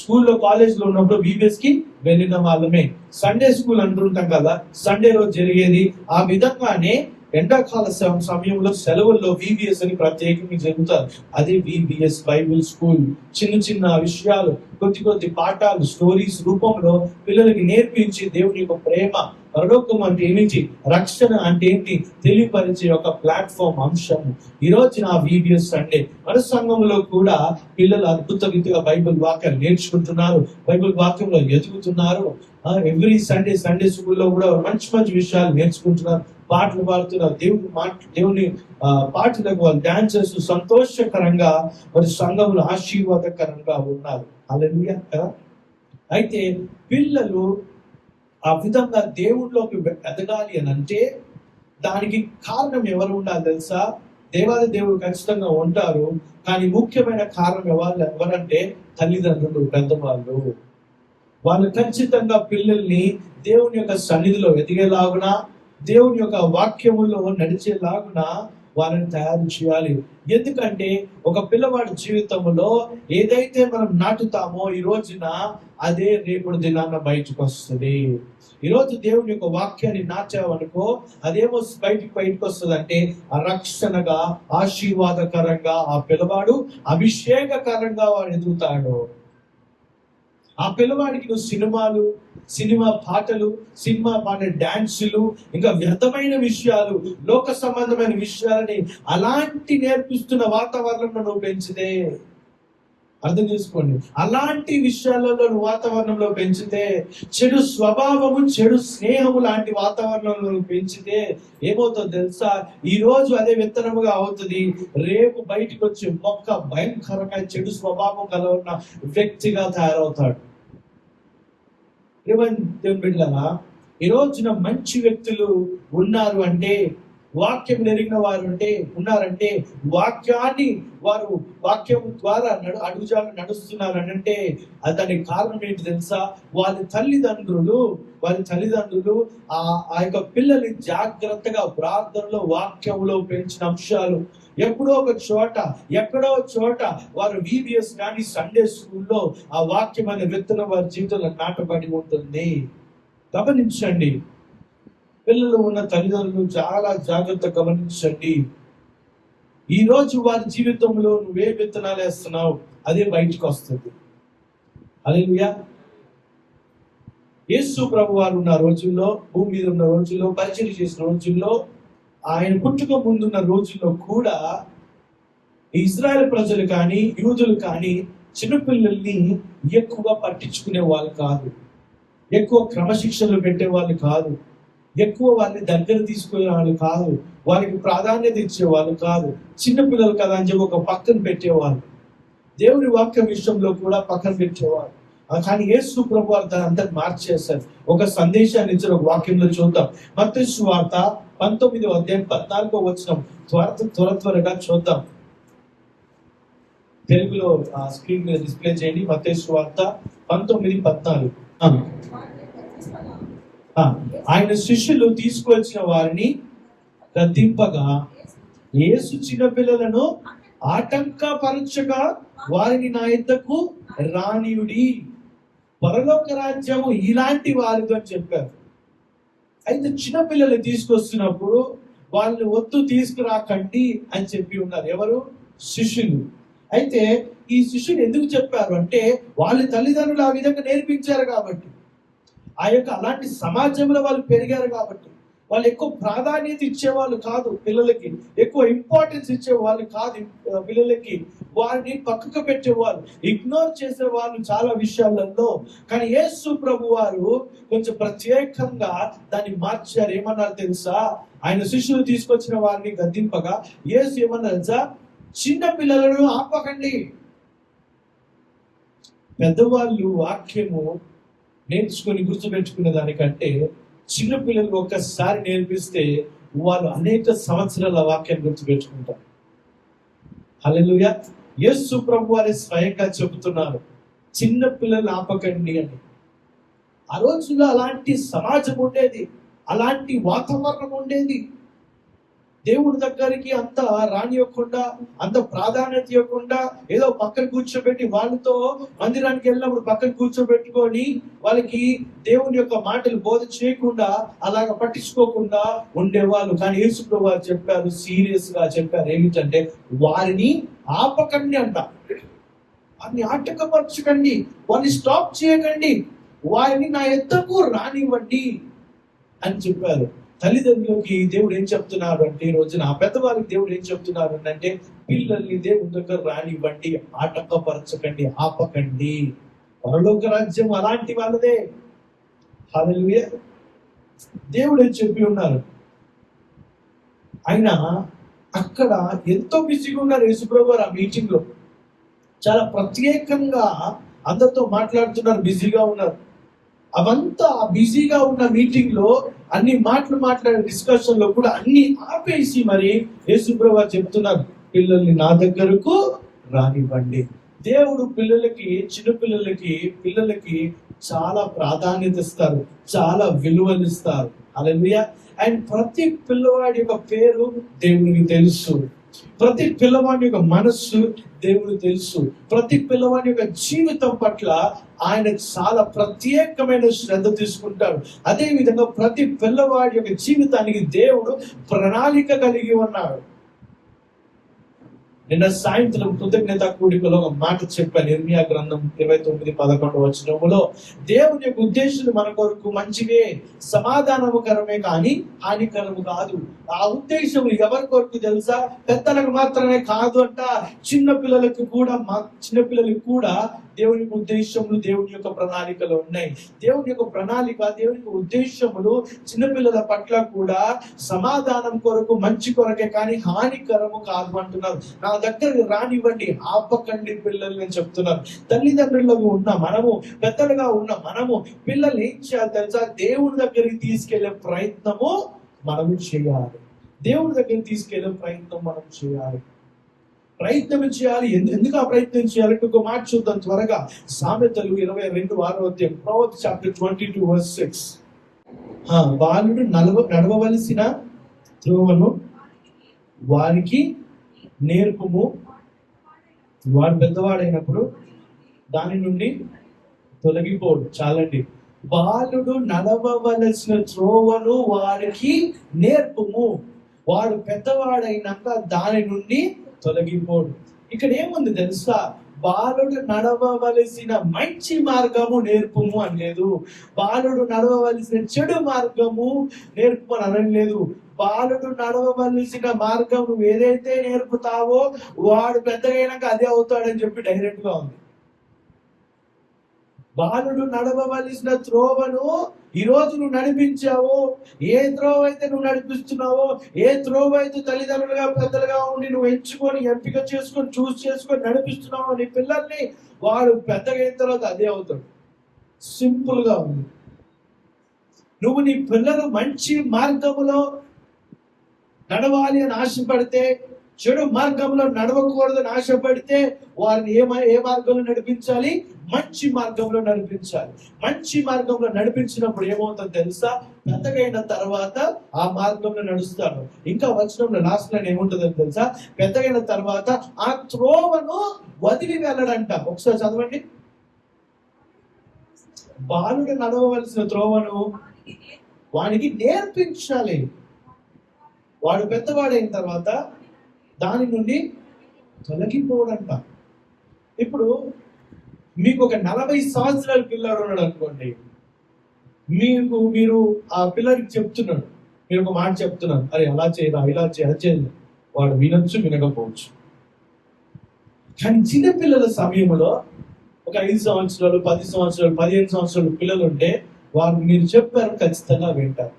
A: స్కూల్లో, కాలేజ్లో ఉన్నప్పుడు విబిఎస్ కి వెళ్ళిన వాళ్ళమే. సండే స్కూల్ అంటుంటాం కదా, సండే రోజు జరిగేది. ఆ విధంగానే ఎండాకాల సమయంలో సెలవుల్లో విబిఎస్ అని ప్రత్యేకంగా జరుగుతారు. అదే విబిఎస్ బైబిల్ స్కూల్. చిన్న చిన్న విషయాలు, కొద్ది పాఠాలు, స్టోరీస్ రూపంలో పిల్లలకి నేర్పించి దేవుని యొక్క ప్రేమ, పరలోకం అంటే ఏమిటి, రక్షణ అంటే ఏంటి తెలియపరిచే ఒక ప్లాట్ఫామ్ అంశము ఈ రోజు నా విబిఎస్ సండే. మన సంఘంలో కూడా పిల్లలు అద్భుత రీతిగా బైబిల్ వాక్యాలు నేర్చుకుంటున్నారు, బైబిల్ వాక్యంలో ఎదుగుతున్నారు. ఎవ్రీ సండే స్కూల్లో కూడా మంచి మంచి విషయాలు నేర్చుకుంటున్నారు, పాటలు పాడుతున్నారు, దేవుని పాటలకు వాళ్ళు డాన్స్ చేస్తూ సంతోషకరంగా మరి సంఘంలో ఆశీర్వాదకరంగా ఉన్నారు. హల్లెలూయా కదా. అయితే పిల్లలు ఆ విధంగా దేవుళ్ళలోకి ఎదగాలి అని అంటే దానికి కారణం ఎవరు ఉండాలి తెలుసా? దేవాది దేవుడు ఖచ్చితంగా ఉంటారు, కానీ ముఖ్యమైన కారణం ఎవరంటే తల్లిదండ్రులు, పెద్దవాళ్ళు. వాళ్ళు ఖచ్చితంగా పిల్లల్ని దేవుని యొక్క సన్నిధిలో ఎదిగేలాగున, దేవుని యొక్క వాక్యములో నడిచేలాగున వారిని తయారు చేయాలి. ఎందుకంటే ఒక పిల్లవాడి జీవితంలో ఏదైతే మనం నాటుతామో ఈ రోజున అదే రేపటి దినాన బయటకు వస్తుంది. ఈరోజు దేవుని యొక్క వాక్యాన్ని నాచావనుకో అదేమో బయటకు వస్తుంది అంటే రక్షణగా, ఆశీర్వాదకరంగా ఆ పిల్లవాడు అభిషేకకరంగా వాడు ఎదుగుతాడు. ఆ పిల్లవాడికి నువ్వు సినిమా పాటలు, సినిమా పాడే డాన్సులు, ఇంకా వ్యర్థమైన విషయాలు, లోక సంబంధమైన విషయాలని అలాంటి నేర్పిస్తున్న వాతావరణంలో నువ్వు పెంచితే, అర్థం చేసుకోండి, అలాంటి విషయాలలో వాతావరణంలో పెంచితే, చెడు స్వభావము, చెడు స్నేహము లాంటి వాతావరణంలో పెంచితే ఏమవుతుందో తెలుసా? ఈ రోజు అదే విత్తనముగా అవుతుంది, రేపు బయటికి వచ్చి మొక్క భయంకరంగా చెడు స్వభావం కలిగిన వ్యక్తిగా తయారవుతాడు. దేవుని బిడ్డలారా, ఈ రోజున మంచి వ్యక్తులు ఉన్నారు అంటే, వాక్యం ఎరిగిన వారు ఉన్నారంటే, వాక్యం ద్వారా అడుగుజాలు నడుస్తున్నారు అని అంటే దానికి కారణం ఏంటి తెలుసా? వాళ్ళ తల్లిదండ్రులు ఆ యొక్క పిల్లల్ని జాగ్రత్తగా ప్రార్థనలో, వాక్యంలో పెంచిన అంశాలు ఎక్కడో చోట వారు విబిఎస్ కానీ సండే స్కూల్లో ఆ వాక్యం అనే విత్తనం వారి జీవితంలో నాటబడి ఉంటుంది. గమనించండి, పిల్లలు ఉన్న తల్లిదండ్రులు చాలా జాగ్రత్త గమనించండి. ఈ రోజు వారి జీవితంలో నువ్వే విత్తనాలు వేస్తున్నావు అదే బయటికి వస్తుంది. హల్లెలూయా. యేసు ప్రభు వారు ఉన్న రోజుల్లో, భూమి మీద ఉన్న రోజుల్లో, పరిచయం చేసిన రోజుల్లో, ఆయన పుట్టుక ముందున్న రోజుల్లో కూడా ఇజ్రాయెల్ ప్రజలు కానీ యూదులు కానీ చిన్నపిల్లల్ని ఎక్కువ పట్టించుకునే వాళ్ళు కాదు, ఎక్కువ క్రమశిక్షణలు పెట్టేవాళ్ళు కాదు, ఎక్కువ వాళ్ళని దగ్గర తీసుకునే వాళ్ళు కాదు, వాళ్ళకి ప్రాధాన్యత ఇచ్చేవాళ్ళు కాదు. చిన్నపిల్లలు కదా అని చెప్పి ఒక పక్కన పెట్టేవాళ్ళు, దేవుని వాక్యం విషయంలో కూడా పక్కన పెట్టేవాళ్ళు. కానీ యేసు ప్రభు వారు దాన్ని అంతా మార్చేశారు. ఒక సందేశాన్ని ఇచ్చారు. ఒక వాక్యంలో చూద్దాం. మత్తయి సువార్త 19వ అధ్యాయం 14వ వచనం త్వరగా చూద్దాం. తెలుగులో స్క్రీన్ మీద డిస్ప్లే చేయండి. మత్తయి సువార్త 19:14. ఆయన శిష్యులు తీసుకువచ్చిన వారిని గద్దింపగా యేసు చిన్నపిల్లలను ఆటంకపరచగా వారిని నా యొద్దకు రానియుడి, పరలోక రాజ్యము ఇలాంటి వారితో అని చెప్పారు. అయితే చిన్నపిల్లలు తీసుకొస్తున్నప్పుడు వాళ్ళని వద్దు తీసుకురాకండి అని చెప్పి ఉన్నారు. ఎవరు? శిష్యులు. అయితే ఈ శిష్యులు ఎందుకు చెప్పారు అంటే వాళ్ళ తల్లిదండ్రులు ఆ విధంగా నేర్పించారు కాబట్టి, ఆ యొక్క అలాంటి సమాజంలో వాళ్ళు పెరిగారు కాబట్టి, వాళ్ళు ఎక్కువ ప్రాధాన్యత ఇచ్చేవాళ్ళు కాదు, పిల్లలకి ఎక్కువ ఇంపార్టెన్స్ ఇచ్చేవాళ్ళు కాదు, పిల్లలకి వారిని పక్కకు పెట్టేవాళ్ళు, ఇగ్నోర్ చేసేవాళ్ళు చాలా విషయాలలో. కానీ యేసు ప్రభు వారు కొంచెం ప్రత్యేకంగా దాన్ని మార్చారు. ఏమన్నారు తెలుసా? ఆయన శిష్యులు తీసుకొచ్చిన వారిని గద్దింపగా యేసు ఏమన్నారు తెలుసా? చిన్న పిల్లలను ఆపకండి. పెద్దవాళ్ళు వాక్యము నేర్చుకొని గుర్తుపెట్టుకునే దానికంటే చిన్నపిల్లలు ఒక్కసారి నేర్పిస్తే వాళ్ళు అనేక సంవత్సరాల వాక్యాన్ని గుర్తుపెట్టుకుంటారు. హల్లెలూయా. యేసు ప్రభు వారి స్వయంగా చెబుతున్నారు, చిన్న పిల్లలు ఆపకండి అని. ఆ రోజుల్లో అలాంటి సమాజం ఉండేది, అలాంటి వాతావరణం ఉండేది. దేవుడి దగ్గరికి అంత రానియకుండా, అంత ప్రాధాన్యత ఇవ్వకుండా, ఏదో పక్కన కూర్చోబెట్టి వాళ్ళతో మందిరానికి వెళ్ళినప్పుడు పక్కన కూర్చోబెట్టుకొని వాళ్ళకి దేవుని యొక్క మాటలు బోధ చేయకుండా, అలాగ పట్టించుకోకుండా ఉండేవాళ్ళు. కానీ యేసు ప్రభువు వారు చెప్పారు, సీరియస్ గా చెప్పారు, ఏమిటంటే వారిని ఆపకండి అంట, వారిని ఆటంకపరచకండి, వారిని స్టాప్ చేయకండి, వారిని నా యొద్దకు రానివ్వండి అని చెప్పారు. తల్లిదండ్రులకి దేవుడు ఏం చెప్తున్నారు అంటే, ఈ రోజున ఆ పెద్దవాళ్ళకి దేవుడు ఏం చెప్తున్నారు అంటే, పిల్లల్ని దేవుని దగ్గర రానివ్వండి, ఆటంకపరచకండి, ఆపకండి. పరలోక రాజ్యం అలాంటి వాళ్ళదే. హల్లెలూయా. దేవుడు ఏం చెప్పి ఉన్నారు. ఆయన అక్కడ ఎంతో బిజీగా ఉన్నారు యేసుప్రభు గారు. ఆ మీటింగ్ లో చాలా ప్రత్యేకంగా అందరితో మాట్లాడుతున్నారు, బిజీగా ఉన్నారు. అవంతా బిజీగా ఉన్న మీటింగ్ లో అన్ని మాట్లాడే డిస్కషన్ లో కూడా అన్ని ఆపేసి మరి యేసుప్రభు వారు చెప్తున్నారు, పిల్లల్ని నా దగ్గరకు రానివ్వండి. దేవుడు పిల్లలకి, పిల్లలకి చాలా ప్రాధాన్యత ఇస్తారు, చాలా విలువలు ఇస్తారు. హల్లెలూయా. అండ్ ప్రతి పిల్లవాడి యొక్క పేరు దేవునికి తెలుసు, ప్రతి పిల్లవాడి యొక్క మనస్సు దేవుడు తెలుసు, ప్రతి పిల్లవాడి యొక్క జీవితం పట్ల ఆయన చాలా ప్రత్యేకమైన శ్రద్ధ తీసుకుంటాడు. అదే విధంగా ప్రతి పిల్లవాడి యొక్క జీవితానికి దేవుడు ప్రణాళిక కలిగి ఉన్నాడు. నిన్న సాయంత్రం కృతజ్ఞత కూడికలో ఒక మాట చెప్పాను. ఇర్మియా గ్రంథం 29:11 వచనములో, దేవుని యొక్క ఉద్దేశాలు మన కొరకు మంచివే, సమాధానముకరమే కానీ హానికరము కాదు. ఆ ఉద్దేశం ఎవరి కొరకు తెలుసా? పెద్దలకు మాత్రమే కాదు అంట, చిన్నపిల్లలకు కూడా దేవుని ఉద్దేశములు, దేవుని యొక్క ప్రణాళికలు ఉన్నాయి. దేవుని యొక్క ప్రణాళిక, దేవుని యొక్క ఉద్దేశములు చిన్నపిల్లల పట్ల కూడా సమాధానం కొరకు, మంచి కొరకే కానీ హానికరము కాదు అంటున్నారు. నా దగ్గరకు రానివ్వండి, ఆపకండి పిల్లల్ని అని చెప్తున్నారు. తల్లిదండ్రులకు ఉన్న మనము, పెద్దలుగా ఉన్న మనము పిల్లలు ఏం చేయాలి తెలుసా? దేవుని దగ్గరికి తీసుకెళ్లే ప్రయత్నము మనము చేయాలి. దేవుని దగ్గరికి తీసుకెళ్లే ప్రయత్నం మనం చేయాలి. ఎందుకు ఆ ప్రయత్నం చేయాలంటే ఒక మాట చూద్దాం త్వరగా. సామెతలు 22:6 Proverbs chapter 22:6. బాలుడు నడవవలసిన త్రోవను వారికి నేర్పుము, వాడు పెద్దవాడైనప్పుడు దాని నుండి తొలగిపోడు. చాలండి. బాలుడు నడవవలసిన త్రోవను వారికి నేర్పుము. వాడు పెద్దవాడైనాక దాని నుండి తొలగిపోడు. ఇక్కడ ఏముంది తెలుసా? బాలుడు నడవవలసిన మంచి మార్గము నేర్పుము అనలేదు. బాలుడు నడవవలసిన చెడు మార్గము నేర్పు అని అనలేదు. బాలుడు నడవవలసిన మార్గం నువ్వు ఏదైతే నేర్పుతావో వాడు పెద్దగైనాక అదే అవుతాడని చెప్పి డైరెక్ట్ గా ఉంది. బాలుడు నడవవలసిన త్రోవను ఈ రోజు నువ్వు నడిపించావో, ఏ త్రోవ అయితే నువ్వు నడిపిస్తున్నావో, ఏ త్రోవ అయితే తల్లిదండ్రులుగా పెద్దలుగా ఉండి నువ్వు ఎంచుకొని ఎంపిక చేసుకొని చూస్ చేసుకొని నడిపిస్తున్నావో నీ పిల్లల్ని, వాడు పెద్దగా అయిన తర్వాత అదే అవుతాడు. సింపుల్ గా ఉంది. నువ్వు నీ పిల్లలు మంచి మార్గములో నడవాలి అని ఆశపడితే, చెడు మార్గంలో నడవకూడదని ఆశపడితే వారిని ఏ మార్గంలో నడిపించాలి? మంచి మార్గంలో నడిపించాలి. మంచి మార్గంలో నడిపించినప్పుడు ఏమవుతుందో తెలుసా? పెద్దగైన తర్వాత ఆ మార్గంలో నడుస్తాడు. ఇంకా వచనంలో లాస్ట్ లైన్ ఏముంటుందని తెలుసా? పెద్దగైన తర్వాత ఆ త్రోవను వదిలి వెళ్ళడంట. ఒకసారి చదవండి. బాలుడు నడవవలసిన త్రోవను వానికి నేర్పించాలి. వాడు పెద్దవాడైన తర్వాత దాని నుండి తొలగిపోవడంట. ఇప్పుడు మీకు ఒక 40 సంవత్సరాల పిల్లాడు ఉన్నాడు అనుకోండి, మీరు ఆ పిల్లడికి చెప్తున్నాడు, మీరు ఒక మాట చెప్తున్నాను, అరే అలా చేయరా, ఇలా చేయాలి, వాడు వినొచ్చు వినకపోవచ్చు. కానీ చిన్నపిల్లల సమయంలో ఒక 5 సంవత్సరాలు 10 సంవత్సరాలు 15 సంవత్సరాలు పిల్లలు ఉంటే వారు మీరు చెప్పారు ఖచ్చితంగా వింటారు.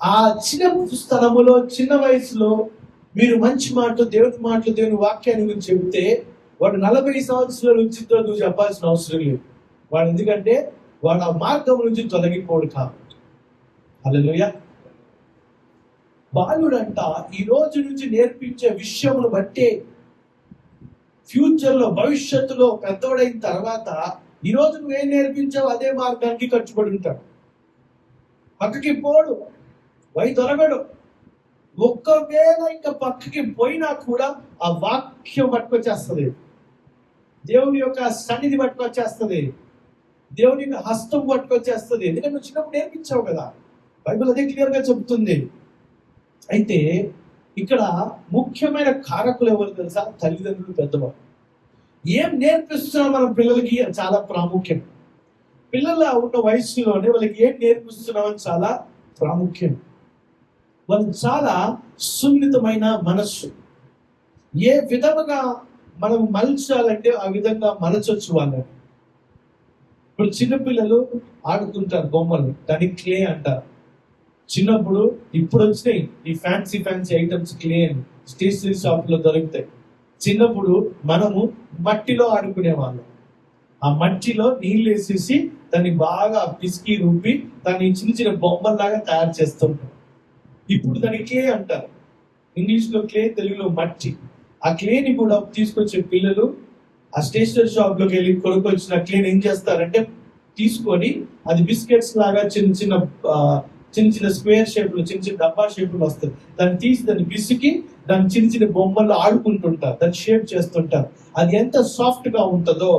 A: ఆ చిన్న స్థలములో చిన్న వయసులో మీరు మంచి మాటలు, దేవుని వాక్యాన్ని గురించి చెబితే వాడు 40 సంవత్సరాల నుంచి నువ్వు చెప్పాల్సిన అవసరం లేదు. వాడు ఎందుకంటే వాడు ఆ మార్గం నుంచి తొలగిపోడు కాబట్టి. హల్లెలూయా. బాలుడంట ఈ రోజు నుంచి నేర్పించే విషయమును బట్టి ఫ్యూచర్ లో, భవిష్యత్తులో పెద్దవాడైన తర్వాత ఈ రోజు నువ్వేం నేర్పించావు అదే మార్గానికి కట్టుబడి ఉంటాడు. పక్కకి పోడు, వై తొలగడు. ఒక్కవేళ ఇంకా పక్కకి పోయినా కూడా ఆ వాక్యం పట్టుకొచ్చేస్తుంది, దేవుని యొక్క సన్నిధి పట్టుకొచ్చేస్తుంది, దేవుని యొక్క హస్తం పట్టుకొచ్చేస్తుంది. ఎందుకంటే నువ్వు చిన్నప్పుడు నేర్పించావు కదా. బైబిల్ అదే క్లియర్ గా చెబుతుంది. అయితే ఇక్కడ ముఖ్యమైన కారకులు ఎవరు తెలుసా? తల్లిదండ్రులు, పెద్దవాళ్ళు. ఏం నేర్పిస్తున్నాం మనం పిల్లలకి చాలా ప్రాముఖ్యం. పిల్లల ఉన్న వయసులోనే వాళ్ళకి ఏం నేర్పిస్తున్నామని చాలా ప్రాముఖ్యం. వాళ్ళు చాలా సున్నితమైన మనస్సు. ఏ విధముగా మనం మలచాలంటే ఆ విధంగా మలచొచ్చు వాళ్ళని. ఇప్పుడు చిన్నపిల్లలు ఆడుకుంటారు బొమ్మలు, దానికి క్లే అంటారు. చిన్నప్పుడు ఇప్పుడు వచ్చినాయి ఈ ఫ్యాన్సీ ఐటమ్స్, క్లే అని స్టేషనరీ షాప్ లో దొరుకుతాయి. చిన్నప్పుడు మనము మట్టిలో ఆడుకునే వాళ్ళం. ఆ మట్టిలో నీళ్ళు వేసేసి దాన్ని బాగా పిసికి రూపి దాన్ని చిన్న చిన్న బొమ్మల్లాగా తయారు చేస్తుంటాం. ఇప్పుడు దాన్ని క్లే అంటారు. ఇంగ్లీష్ లో క్లే, తెలుగులో మట్టి. ఆ క్లేని కూడా తీసుకొచ్చే పిల్లలు ఆ స్టేషనరీ షాప్ లోకి వెళ్ళి కొనుక్కొచ్చిన క్లేని ఏం చేస్తారంటే తీసుకొని అది బిస్కెట్స్ లాగా చిన్న చిన్న స్క్వేర్ షేప్ లో, చిన్న చిన్న డబ్బా షేప్ లో వస్తుంది. దాన్ని తీసి దాన్ని పిసికి దాన్ని చిన్న చిన్న బొమ్మల్లో ఆడుకుంటుంటారు, దాన్ని షేప్ చేస్తుంటారు. అది ఎంత సాఫ్ట్ గా ఉంటుందో,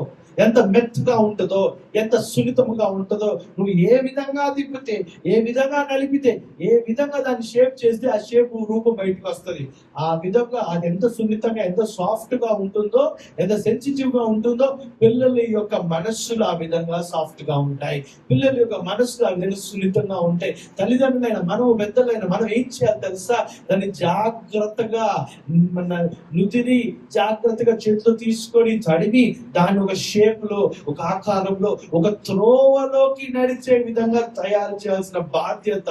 A: ఎంత మెత్తగా ఉంటుందో, ఎంత సున్నితముగా ఉంటుందో, నువ్వు ఏ విధంగా తిప్పితే, ఏ విధంగా నలిపితే, ఏ విధంగా దాన్ని షేప్ చేస్తే ఆ షేప్ రూపం బయటకు వస్తుంది. ఆ విధంగా అది ఎంత సున్నితంగా, ఎంత సాఫ్ట్ గా ఉంటుందో, ఎంత సెన్సిటివ్ గా ఉంటుందో, పిల్లల యొక్క మనస్సులు ఆ విధంగా సాఫ్ట్ గా ఉంటాయి. పిల్లల యొక్క మనస్సులు ఆ విధంగా సున్నితంగా ఉంటాయి. తల్లిదండ్రులైన మనము, పెద్దలైన మనం ఏం చేయాలి తెలుసా? దాన్ని జాగ్రత్తగా నుతిని జాగ్రత్తగా చేతిలో తీసుకొని తడిమి దాన్ని ఒక షేప్ లో, ఒక ఆకారంలో, ఒక త్రోవలోకి నడిచే విధంగా తయారు చేయాల్సిన బాధ్యత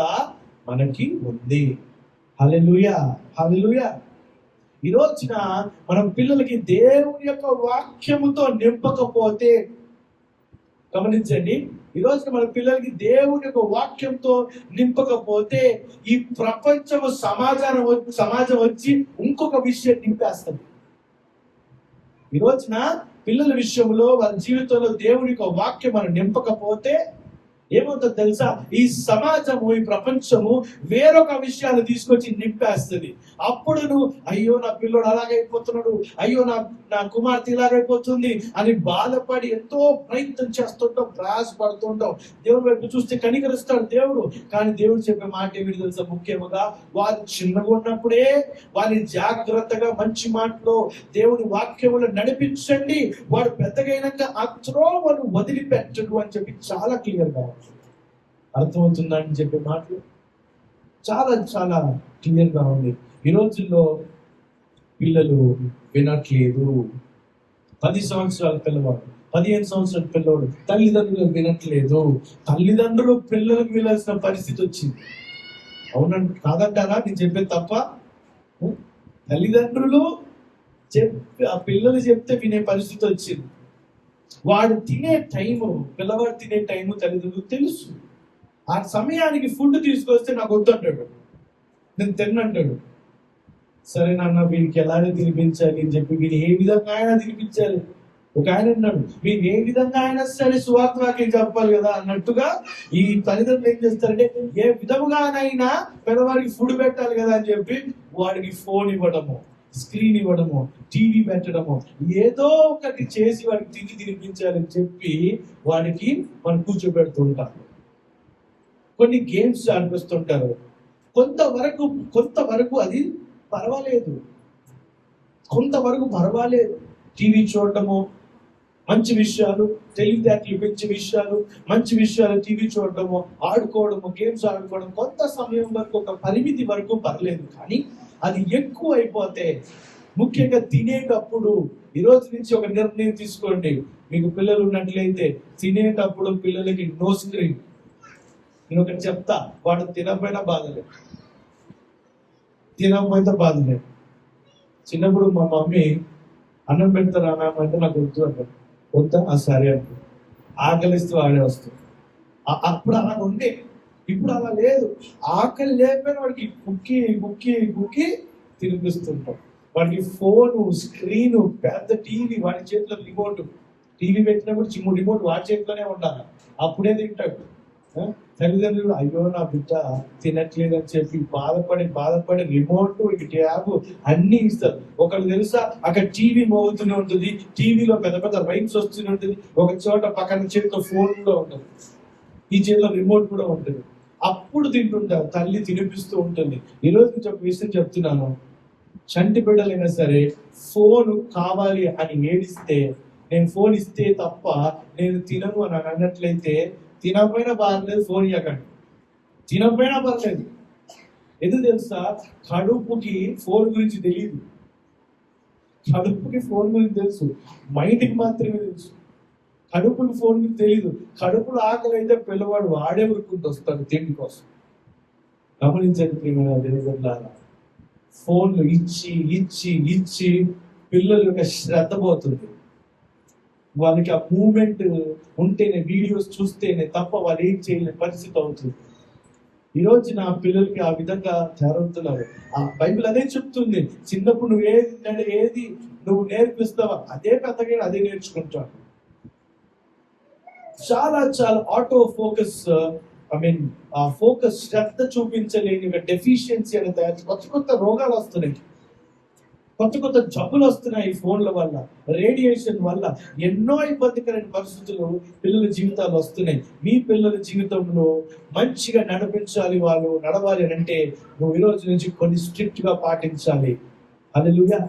A: మనకి ఉంది. హల్లెలూయా, హల్లెలూయా. ఈ రోజున మనం పిల్లలకి దేవుని యొక్క వాక్యముతో నింపకపోతే, గమనించండి, ఈ రోజున మన పిల్లలకి దేవుని యొక్క వాక్యంతో నింపకపోతే ఈ ప్రపంచము సమాజం వచ్చి ఇంకొక విషయం నింపేస్తుంది. ఈ రోజున పిల్లల విషయంలో, వాళ్ళ జీవితంలో దేవుని యొక్క వాక్యం మనం నింపకపోతే ఏమవుతుందో తెలుసా, ఈ సమాజము, ఈ ప్రపంచము వేరొక విషయాలు తీసుకొచ్చి నింపేస్తుంది. అప్పుడు నువ్వు అయ్యో నా పిల్లోడు అలాగైపోతున్నాడు, అయ్యో నా కుమార్తె ఇలాగైపోతుంది అని బాధపడి ఎంతో ప్రయత్నం చేస్తుంటాం, ప్రయాసపడుతుంటాం. దేవుడి వైపు చూస్తే కనికరిస్తాడు దేవుడు. కానీ దేవుడు చెప్పే మాట ఏమిటి తెలుసా, ముఖ్యముగా వారు చిన్నగా ఉన్నప్పుడే వారిని జాగ్రత్తగా మంచి మాటలో దేవుని వాక్యములు నడిపించండి, వాడు పెద్దగైనాక ఆ త్రోవను వదిలిపెట్టడు అని చెప్పి చాలా క్లియర్ గా అర్థమవుతుందని చెప్పే మాటలు చాలా చాలా క్లియర్ గా ఉంది. ఈ రోజుల్లో పిల్లలు వినట్లేదు. 10 సంవత్సరాల పిల్లవాడు, 15 సంవత్సరాల పిల్లవాడు తల్లిదండ్రులు వినట్లేదు. తల్లిదండ్రులు పిల్లలకు వినాల్సిన పరిస్థితి వచ్చింది. అవునండి, కాదంటారా నేను చెప్పేది తప్ప? తల్లిదండ్రులు ఆ పిల్లలు చెప్తే వినే పరిస్థితి వచ్చింది. వాడు తినే టైము, పిల్లవాడు తినే టైము తల్లిదండ్రులకు తెలుసు. ఆ సమయానికి ఫుడ్ తీసుకొస్తే నాకు వద్దంటాడు, నేను తిన్నంటాడు. సరే నాన్న వీరికి ఎలాగే తినిపించాలి అని చెప్పి వీరు ఏ విధంగా అయినా తినిపించాలి. ఒక ఆయన అన్నాడు, మీరు ఏ విధంగా అయినా సరే సువార్త వాక్యం చెప్పాలి కదా అన్నట్టుగా ఈ తల్లిదండ్రులు ఏం చేస్తారంటే ఏ విధముగానైనా పిల్లవాడికి ఫుడ్ పెట్టాలి కదా అని చెప్పి వాడికి ఫోన్ ఇవ్వడము, స్క్రీన్ ఇవ్వడము, టీవీ పెట్టడము, ఏదో ఒకటి చేసి వాడికి తినిపించాలని చెప్పి వాడికి మనం కూర్చోబెడుతుంటారు. కొన్ని గేమ్స్ ఆడిపిస్తుంటారు. కొంతవరకు అది పర్వాలేదు, కొంతవరకు పర్వాలేదు. టీవీ చూడటము మంచి విషయాలు, తెలివితేటలు పెంచే విషయాలు, మంచి విషయాలు టీవీ చూడటము, ఆడుకోవడము, గేమ్స్ ఆడుకోవడం కొంత సమయం వరకు, ఒక పరిమితి వరకు పర్లేదు. కానీ అది ఎక్కువ అయిపోతే, ముఖ్యంగా తినేటప్పుడు, ఈ రోజు నుంచి ఒక నిర్ణయం తీసుకోండి. మీకు పిల్లలు ఉన్నట్లయితే తినేటప్పుడు పిల్లలకి నో స్క్రీన్. నేను ఒకటి చెప్తా, వాడు తినకపోయినా బాధలేదు, తినకపోతే బాధలేదు. చిన్నప్పుడు మా మమ్మీ అన్నం పెడతారా అంటే నాకు వద్దు అంటారు. వద్దా? సరే అంట. ఆకలిస్తూ వాడే వస్తుంది. అప్పుడు అలా ఉండే, ఇప్పుడు అలా లేదు. ఆకలి లేకపోయినా వాడికి కుక్కి తినిపిస్తుంటాం. వాడికి ఫోను, స్క్రీను, పెద్ద టీవీ, వాడి చేతిలో రిమోట్. టీవీ పెట్టినప్పుడు చిన్న రిమోట్ వాడి చేతిలోనే ఉండాలి, అప్పుడే తింటాడు. తల్లిదండ్రులు అయ్యో నా బిడ్డ తినట్లేదు అని చెప్పి బాధపడి రిమోట్, ట్యాబ్ అన్ని ఇస్తారు. ఒకళ్ళు తెలుసా, అక్కడ టీవీ మోగుతూనే ఉంటుంది, టీవీలో పెద్ద పెద్ద రైట్స్ వస్తూనే ఉంటుంది, ఒక చోట పక్కన చేతిలో ఫోన్ కూడా ఉంటుంది, ఈ చేతిలో రిమోట్ కూడా ఉంటుంది. అప్పుడు తింటుంటారు, తల్లి తినిపిస్తూ ఉంటుంది. ఈ రోజు నుంచి ఒక విషయం చెప్తున్నాను, చంటి బిడ్డలైనా సరే ఫోన్ కావాలి అని ఏడిస్తే, నేను ఫోన్ ఇస్తే తప్ప నేను తినను అని అన్నట్లయితే, తినకపోయినా పర్లేదు, ఫోన్ ఇవ్వకండి. తినకపోయినా పర్లేదు. ఎందుకు తెలుసా, కడుపుకి ఫోన్ గురించి తెలియదు. కడుపుకి ఫోన్ గురించి తెలుసు, మైండ్కి మాత్రమే తెలుసు. కడుపుకి ఫోన్ గురించి తెలియదు. కడుపులో ఆకలి అయితే పిల్లవాడు వాడే ఉరుకుంటూ వస్తాడు తిండి కోసం. గమనించండి ప్రియమైన దేవుళ్ళారా, ఫోన్లు ఇచ్చి పిల్లల యొక్క శ్రద్ధ పోతుంది. వాళ్ళకి ఆ మూమెంట్ ఉంటేనే, వీడియోస్ చూస్తేనే తప్ప వాళ్ళు ఏం చేయలేని పరిస్థితి అవుతుంది. ఈరోజు నా పిల్లలకి ఆ విధంగా జరుగుతున్నారు. ఆ బైబిల్ అదే చెప్తుంది, చిన్నప్పుడు ఏది నువ్వు నేర్పిస్తావా అదే పెద్దగా అదే నేర్చుకుంటావు. చాలా ఆటో ఫోకస్, ఫోకస్, శ్రద్ధ చూపించలేని డెఫిషియన్సీ అనేది కొత్త రోగాలు వస్తున్నాయి, కొత్త జబ్బులు వస్తున్నాయి. ఫోన్ల వల్ల, రేడియేషన్ వల్ల ఎన్నో ఇబ్బందికరమైన పరిస్థితులు పిల్లల జీవితాలు వస్తున్నాయి. మీ పిల్లల జీవితంలో మంచిగా నడిపించాలి, వాళ్ళు నడవాలి అని అంటే నువ్వు ఈ రోజు నుంచి కొన్ని స్ట్రిక్ట్ గా పాటించాలి. హల్లెలూయా.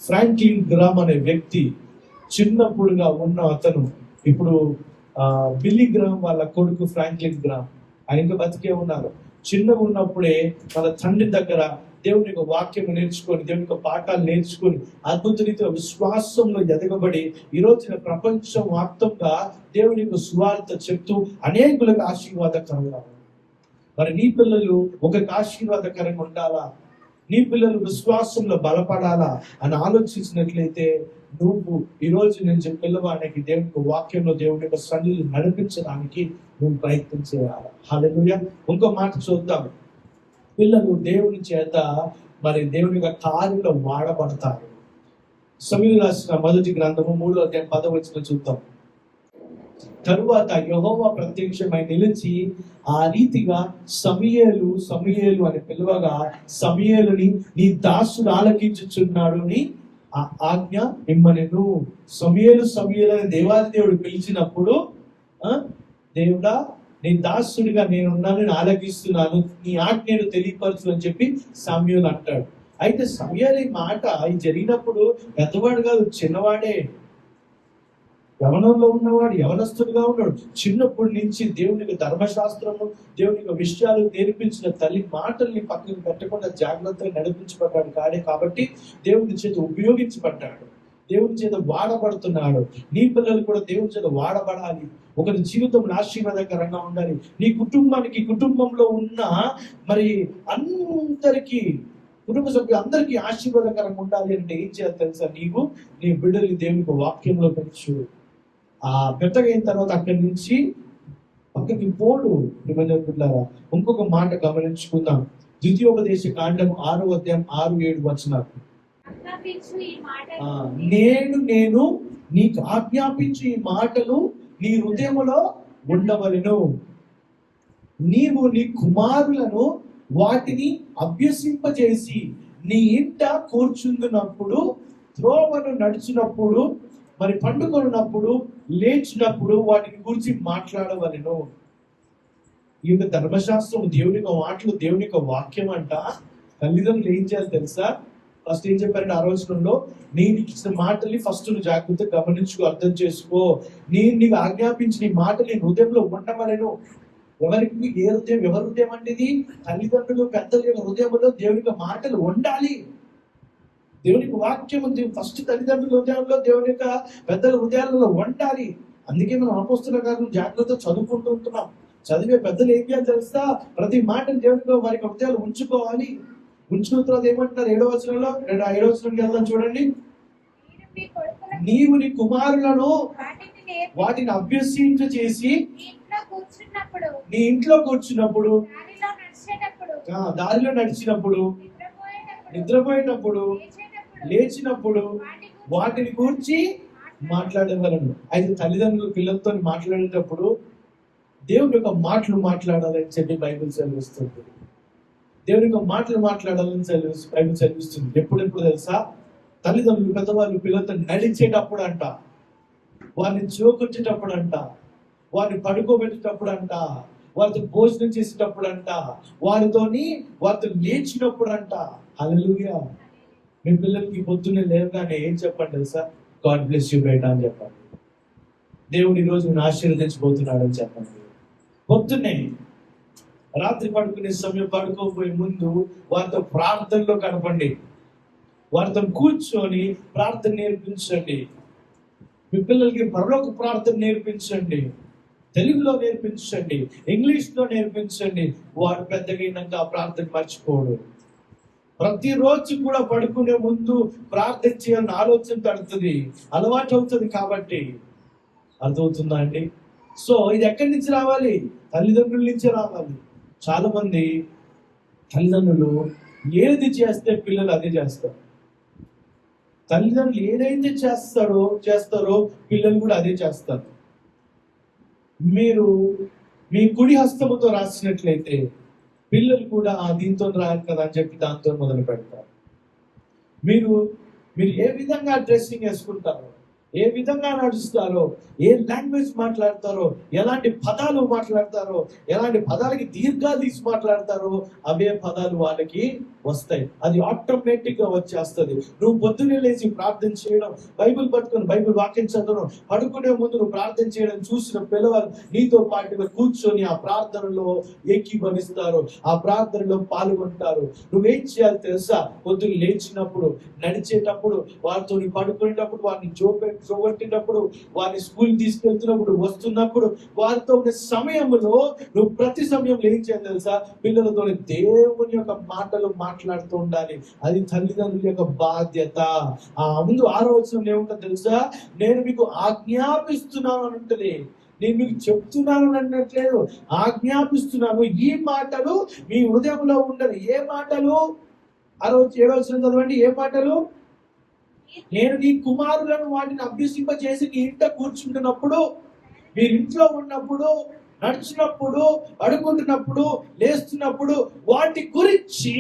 A: ఫ్రాంక్లిన్ గ్రామ్ అనే వ్యక్తి, చిన్నప్పుడుగా ఉన్న అతను, ఇప్పుడు బిల్లీ గ్రామ్ వాళ్ళ కొడుకు ఫ్రాంక్లిన్ గ్రామ్, ఆయన ఇంకా బతికే ఉన్నారు. చిన్నగా ఉన్నప్పుడే వాళ్ళ తండ్రి దగ్గర దేవుని యొక్క వాక్యం నేర్చుకొని, దేవుని యొక్క పాఠాలు నేర్చుకొని, అద్భుత రీతిలో విశ్వాసంలో ఎదగబడి ఈ రోజున ప్రపంచం వ్యాప్తంగా దేవుని యొక్క సువార్త చెప్తూ అనేకులకు ఆశీర్వాదకరంగా. మరి నీ పిల్లలు ఒకరికి ఆశీర్వాదకరంగా ఉండాలా, నీ పిల్లలు విశ్వాసంలో బలపడాలా అని ఆలోచించినట్లయితే, నువ్వు ఈ రోజు నుంచి పిల్లవాడికి దేవుని యొక్క వాక్యంలో, దేవుని యొక్క సన్నిధిని నడిపించడానికి నువ్వు ప్రయత్నం చేయాలి. హల్లెలూయా. ఇంకో మాట చూద్దాం, పిల్లలు దేవుని చేత మరి దేవుని యొక్క కార్యంలో వాడబడతారు. సమూయేలు రాసిన మొదటి గ్రంథము 3వ అధ్యాయం 10వ వచనం చూద్దాం. తరువాత యెహోవా ప్రత్యక్షమై నిలిచి ఆ రీతిగా సమూయేలు అని పిలువగా, సమూయేలుని నీ దాసుడు ఆలకించుచున్నాడు అని ఆ ఆజ్ఞ ఇమ్మనెను. సమూయేలు అని దేవాది దేవుడు పిలిచినప్పుడు, దేవుడా నీ దాసుడిగా నేనున్నాను, నేను ఆలకిస్తున్నాను, నీ ఆజ్ఞను తెలియపరచు అని చెప్పి సమూయేలు అంటాడు. అయితే సమూయేలు ఈ మాట ఇది జరిగినప్పుడు పెద్దవాడు కాదు, చిన్నవాడే, యవనంలో ఉన్నవాడు, యవనస్తుడిగా ఉన్నాడు. చిన్నప్పటి నుంచి దేవునికి ధర్మశాస్త్రము, దేవునికి విషయాలు నేర్పించిన తల్లి మాటల్ని పక్కన పెట్టకుండా జాగ్రత్తగా నడిపించబడ్డాడు కాబట్టి దేవుని చేత ఉపయోగించబడ్డాడు, దేవుని చేత వాడబడుతున్నాడు. నీ పిల్లలు కూడా దేవుని చేత వాడబడాలి, ఒకరి జీవితం ఆశీర్వాదకరంగా ఉండాలి. నీ కుటుంబానికి, కుటుంబంలో ఉన్న మరి అందరికీ, కుటుంబ సభ్యులు అందరికీ ఆశీర్వాదకరంగా ఉండాలి అంటే ఏం చేయాలి తెలుసా? నీవు నీ బిడ్డల్ని దేవునికి వాక్యంలో పెంచు. ఆ పెద్దగా అయిన తర్వాత అక్కడి నుంచి పక్కకి పోడు. పిల్లారా, ఇంకొక మాట గమనించుకుందాం. ద్వితీయోపదేశ కాండం 6వ అధ్యాయం 6-7 వచనాలు. నేను నీకు ఆజ్ఞాపించు ఈ మాటలు నీ హృదయములో ఉండవలెను, నీవు నీ కుమారులను వాటిని అభ్యసింపజేసి నీ ఇంట కూర్చుందునప్పుడు, త్రోవను నడిచినప్పుడు, మరి పండుకొన్నప్పుడు, లేచినప్పుడు వాటిని గురించి మాట్లాడవలెను. ఈ యొక్క ధర్మశాస్త్రం దేవుని యొక్క మాటలు, దేవుని యొక్క వాక్యం అంట. తల్లిదండ్రులు ఏం చేయాలి తెలుసా? ఫస్ట్ ఏం చెప్పారంటే ఆ రోజులలో, నేను ఇచ్చిన మాటల్ని ఫస్ట్ నువ్వు జాగ్రత్తగా గమనించుకో, అర్థం చేసుకో. నేను నీకు ఆజ్ఞాపించిన ఈ మాటలు నీ హృదయంలో ఉండవలెను. ఎవరికి ఏ హృదయం, ఎవరి హృదయం అంటే ఇది? తల్లిదండ్రులు, పెద్దల యొక్క హృదయంలో దేవునికి మాటలు ఉండాలి. దేవునికి వాక్యం ఉంది ఫస్ట్ తల్లిదండ్రుల హృదయంలో, దేవుని యొక్క పెద్దల హృదయాలలో ఉండాలి. అందుకే మనం అపోస్తలుల కార్యాలు జాగ్రత్తగా చదువుకుంటూ ఉంటున్నాం. చదివే పెద్దలు ఏం చేయాలి తెలుసా? ప్రతి మాటను దేవునిలో వారి హృదయాలు ఉంచుకోవాలి. ఉంచుకున్న తర్వాత ఏమంటున్నారు 7వ వచనంలో, 7వ వచనంకి వెళ్దాం చూడండి. నీవు నీ కుమారులను వాటిని అభ్యసించ చేసి నీ ఇంట్లో కూర్చున్నప్పుడు, దారిలో నడిచినప్పుడు, నిద్రపోయేటప్పుడు, లేచినప్పుడు వాటిని గురించి మాట్లాడేవాళ్ళను. అయితే తల్లిదండ్రులు పిల్లలతో మాట్లాడేటప్పుడు దేవుని యొక్క మాటలు మాట్లాడాలని చెప్పి బైబిల్ చదివిస్తుంది. దేవుని యొక్క మాటలు మాట్లాడాలని బైబిల్ చదివిస్తుంది. ఎప్పుడెప్పుడు తెలుసా? తల్లిదండ్రులు, పెద్దవాళ్ళు పిల్లలతో నడిచేటప్పుడు అంట, వారిని చోకొచ్చేటప్పుడు అంట, వారిని పడుకోబెట్టేటప్పుడు అంట, వారితో భోజనం చేసేటప్పుడు అంట, వారితో లేచినప్పుడు అంట. హల్లెలూయా. మీ పిల్లలకి పొద్దున్నే లేవగానే ఏం చెప్పండి తెలుసా? గాడ్ బ్లెస్ యూ బేటా అని చెప్పండి. దేవుడు ఈ రోజు ఆశీర్వదించబోతున్నాడు అని చెప్పండి. పొద్దున్నే రాత్రి పడుకునే సమయం, పడుకోబోయే ముందు వారితో ప్రార్థనలో గడపండి. వారితో కూర్చొని ప్రార్థన నేర్పించండి. మీ పిల్లలకి పరలోక ప్రార్థన నేర్పించండి, తెలుగులో నేర్పించండి, ఇంగ్లీష్లో నేర్పించండి. వాడు పెద్దగైనాక ఆ ప్రార్థన మర్చిపోడు. ప్రతిరోజు కూడా పడుకునే ముందు ప్రార్థన చేయాలని ఆలోచన తడుతుంది, అలవాటు అవుతుంది. కాబట్టి అర్థమవుతుందా అండి? సో ఇది ఎక్కడి నుంచి రావాలి? తల్లిదండ్రుల నుంచే రావాలి. చాలా మంది తల్లిదండ్రులు ఏది చేస్తే పిల్లలు అదే చేస్తారు. తల్లిదండ్రులు ఏదైతే చేస్తారో పిల్లలు కూడా అదే చేస్తారు. మీరు మీ కుడి హస్తముతో రాసినట్లయితే పిల్లలు కూడా దీంతో రాయాలి కదా అని చెప్పి దాంతో మొదలు పెడతారు. మీరు ఏ విధంగా డ్రెస్సింగ్ వేసుకుంటారో, ఏ విధంగా నడుస్తారో, ఏ లాంగ్వేజ్ మాట్లాడతారో, ఎలాంటి పదాలు మాట్లాడతారో, ఎలాంటి పదాలకి దీర్ఘాలు తీసి మాట్లాడతారో అవే పదాలు వాళ్ళకి వస్తాయి. అది ఆటోమేటిక్ గా వచ్చేస్తుంది. నువ్వు పొద్దున్నే లేచి ప్రార్థన చేయడం, బైబిల్ పట్టుకొని బైబిల్ వాక్యం చదవడం, పడుకునే ముందు నువ్వు ప్రార్థన చేయడం చూసిన పిల్లవారు నీతో పాటుగా కూర్చొని ఆ ప్రార్థనలో ఏకీభవిస్తారు, ఆ ప్రార్థనలో పాల్గొంటారు. నువ్వేం చేయాలి తెలుసా? పొద్దున్న లేచినప్పుడు, నడిచేటప్పుడు, వారితో పడుకునేటప్పుడు, వారిని చూపెట్టినప్పుడు, వారిని స్కూల్ తీసుకెళ్తున్నప్పుడు, వస్తున్నప్పుడు, వారితో ఉన్న సమయంలో నువ్వు ప్రతి సమయంలో ఏం చేయాలి తెలుసా? పిల్లలతో దేవుని యొక్క మాటలు మాట్లాడుతూ ఉండాలి. అది తల్లిదండ్రుల యొక్క బాధ్యత. ముందు 6వ వచనంలో ఏముంటుంది తెలుసా? నేను మీకు ఆజ్ఞాపిస్తున్నాను అని ఉంటుంది. నేను మీకు చెప్తున్నాను అన్నట్లేదు, ఆజ్ఞాపిస్తున్నాను. ఈ మాటలు మీ హృదయంలో ఉండాలి. ఏ మాటలు? 7వ వచనం చదవండి. ఏ మాటలు? నేను నీ కుమారులను వాటిని అభ్యసింపజేసి నీ ఇంట కూర్చుంటున్నప్పుడు మీరు ఇంట్లో ఉన్నప్పుడు, నడిచినప్పుడు, అడుగుతున్నప్పుడు, లేస్తున్నప్పుడు వాటి గురించి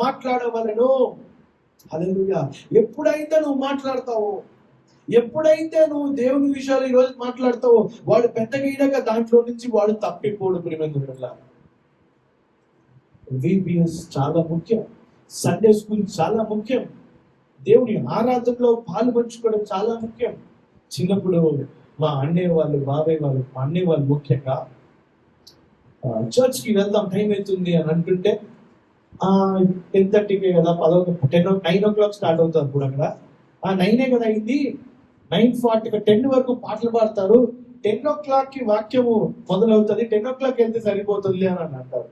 A: మాట్లాడవలను. హల్లెలూయా. ఎప్పుడైతే నువ్వు మాట్లాడతావో, ఎప్పుడైతే నువ్వు దేవుని విషయాలు ఈరోజు మాట్లాడతావో, వాడు పెద్దగా ఈడగా దాంట్లో నుంచి వాడు తప్పిపోడు. ప్రియమైన VBS చాలా ముఖ్యం, సండే స్కూల్ చాలా ముఖ్యం, దేవుని ఆరాధనలో పాలు పంచుకోవడం చాలా ముఖ్యం. చిన్నప్పుడు మా అన్నయ్య వాళ్ళు, బాబాయ్ వాళ్ళు, మా అన్నయ్య వాళ్ళు ముఖ్యంగా చర్చ్కి వెళ్దాం టైం అవుతుంది అని అంటుంటే 10:30కే కదా, 9 o'clock స్టార్ట్ అవుతుంది ఇప్పుడు అక్కడ. 9 కదా అయింది, 9:40 10 వరకు పాటలు పాడతారు, 10 o'clockకి వాక్యము మొదలవుతుంది, 10 o'clock వెళ్తే సరిపోతుంది అని అంటారు.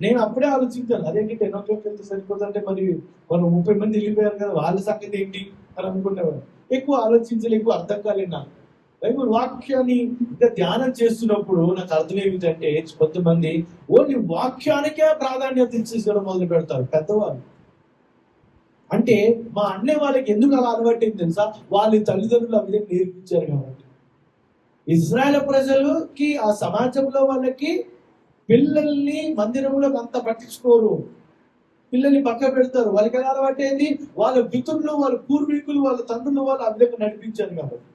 A: నేను అప్పుడే ఆలోచించాను, అదేంటి 10 o'clock వెళ్తే సరిపోతుందంటే మరి 30 మంది వెళ్ళిపోయారు కదా, వాళ్ళ సంగతి ఏంటి అని అనుకునేవారు. ఎక్కువ ఆలోచించలే, ఎక్కువ అర్థం కాలేదు నాకు. బైబుల్ వాక్యాన్ని ఇంకా ధ్యానం చేస్తున్నప్పుడు నాకు అర్థం ఏమిటంటే, కొంతమంది ఓన్లీ వాక్యానికే ప్రాధాన్యత ఇచ్చేసడం మొదలు పెడతారు పెద్దవాళ్ళు. అంటే మా అన్నయ్య వాళ్ళకి ఎందుకు అలా అలవాటైంది తెలుసా? వాళ్ళ తల్లిదండ్రులు ఆ విధంగా నేర్పించారు కాబట్టి. ఇజ్రాయెల్ ప్రజలకి ఆ సమాజంలో వాళ్ళకి పిల్లల్ని మందిరంలోకి అంత పట్టించుకోరు, పిల్లల్ని పక్క పెడతారు. వాళ్ళకి ఎలా అలవాటైంది? వాళ్ళ మిత్రులు, వాళ్ళ పూర్వీకులు, వాళ్ళ తండ్రులు వాళ్ళు ఆ విధంగా నడిపించారు కాబట్టి.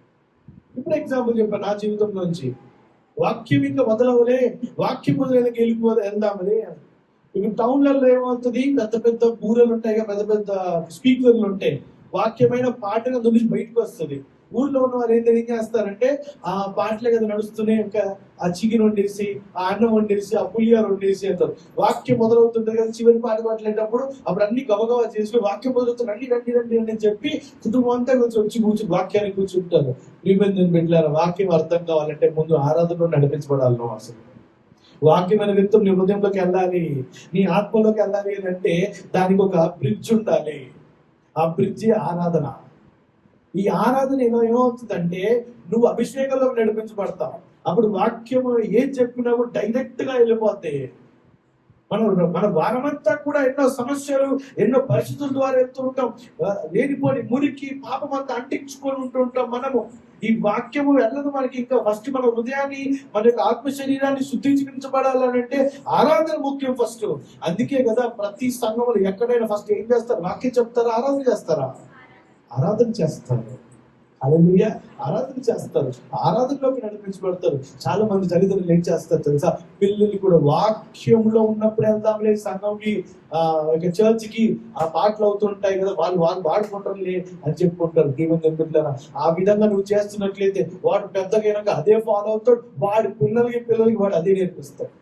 A: ఇప్పుడు ఎగ్జాంపుల్ చెప్పాను నా జీవితంలోంచి. వాక్యం ఇంకా మొదలవలే, వాక్యం మొదలైనకి వెళ్దామని. ఇప్పుడు టౌన్లలో ఏమవుతుంది, పెద్ద పెద్ద బూరలు ఉంటాయి, పెద్ద పెద్ద స్పీకర్లు ఉంటాయి, వాక్యమైన పాటగా నుంచి బయటకు వస్తుంది. ఊర్లో ఉన్న వాళ్ళు ఏం చేస్తారంటే ఆ పాటలే కదా నడుస్తూనే ఇంకా ఆ చికెన్ వండేసి, ఆ అన్నం వండేసి, ఆ పులిహార వండేసి అంటారు. వాక్యం మొదలవుతుంటుంది కదా, చివరి పాట పాటలేటప్పుడు అప్పుడు అన్ని గబగబా చేసుకుని వాక్యం మొదలవుతుంది, రండి రండి రండి అని చెప్పి కుటుంబం అంతా వచ్చి కూర్చుని వాక్యాన్ని కూర్చుంటారు. నిబంధన పెట్టారు. వాక్యం అర్థం కావాలంటే ముందు ఆరాధనలో నడిపించబడాలి. నువ్వు అసలు వాక్యమైన వ్యక్తులు నీ హృదయంలోకి వెళ్ళాలి, నీ ఆత్మలోకి వెళ్ళాలి అని అంటే దానికి ఒక బ్రిడ్జ్ ఉండాలి. ఆ బ్రిడ్జి ఆరాధన. ఈ ఆరాధన ఏమవుతుందంటే నువ్వు అభిషేకంలో నడిపించబడతావు. అప్పుడు వాక్యము ఏం చెప్పినా కూడా డైరెక్ట్ గా వెళ్ళిపోతాయి. మన వారమంతా కూడా ఎన్నో సమస్యలు, ఎన్నో పరిస్థితుల ద్వారా వెళ్తూ ఉంటాం. లేనిపోని మురికి పాపం అంతా అంటించుకొని ఉంటుంటాం. మనము ఈ వాక్యము వెళ్ళదు మనకి. ఇంకా ఫస్ట్ మన హృదయాన్ని, మన యొక్క ఆత్మ శరీరాన్ని శుద్ధీకరించబడాలని అంటే ఆరాధన ముఖ్యం ఫస్ట్. అందుకే కదా ప్రతి సంఘంలో ఎక్కడైనా ఫస్ట్ ఏం చేస్తారు? వాక్యం చెప్తారా, ఆరాధన చేస్తారా? ఆరాధన చేస్తారు. హల్లెలూయా. ఆరాధన చేస్తారు, ఆరాధనలోకి నడిపించబడతారు. చాలా మంది తల్లిదండ్రులు ఏం చేస్తారు తెలుసా? పిల్లలు కూడా వాక్యంలో ఉన్నప్పుడు వెళ్దాంలే సంఘంకి, చర్చ్కి, ఆ పాటలు అవుతుంటాయి కదా, వాళ్ళు పాడుకుంటారులే అని చెప్పుకుంటారు. దేవుని ఆ విధంగా నువ్వు చేస్తున్నట్లయితే వాడు పెద్దగా అదే ఫాలో అవుతాడు. వాడి పిల్లలకి వాడు అదే నేర్పిస్తాడు.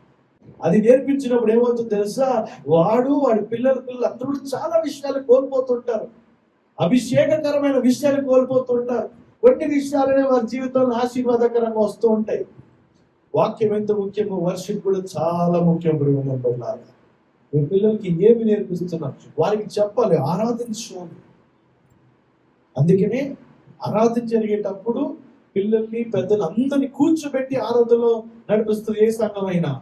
A: అది నేర్పించినప్పుడు ఏమవుతుందో తెలుసా? వాడి పిల్లలు అందరూ చాలా విషయాలు కోల్పోతుంటారు, అభిషేకకరమైన విషయాలు కోల్పోతుంటారు. కొన్ని విషయాలనే వారి జీవితంలో ఆశీర్వాదకరంగా వస్తూ ఉంటాయి. వాక్యం ఎంత ముఖ్యమో వర్షిప్ కూడా చాలా ముఖ్యం. మీ పిల్లలకి ఏమి నేర్పిస్తున్నారు వారికి చెప్పాలి, ఆరాధించాలి. అందుకనే ఆరాధన జరిగేటప్పుడు పిల్లల్ని, పెద్దలు అందరినీ కూర్చోబెట్టి ఆరాధనలో నడిపిస్తుంది ఏ సంఘమైనా.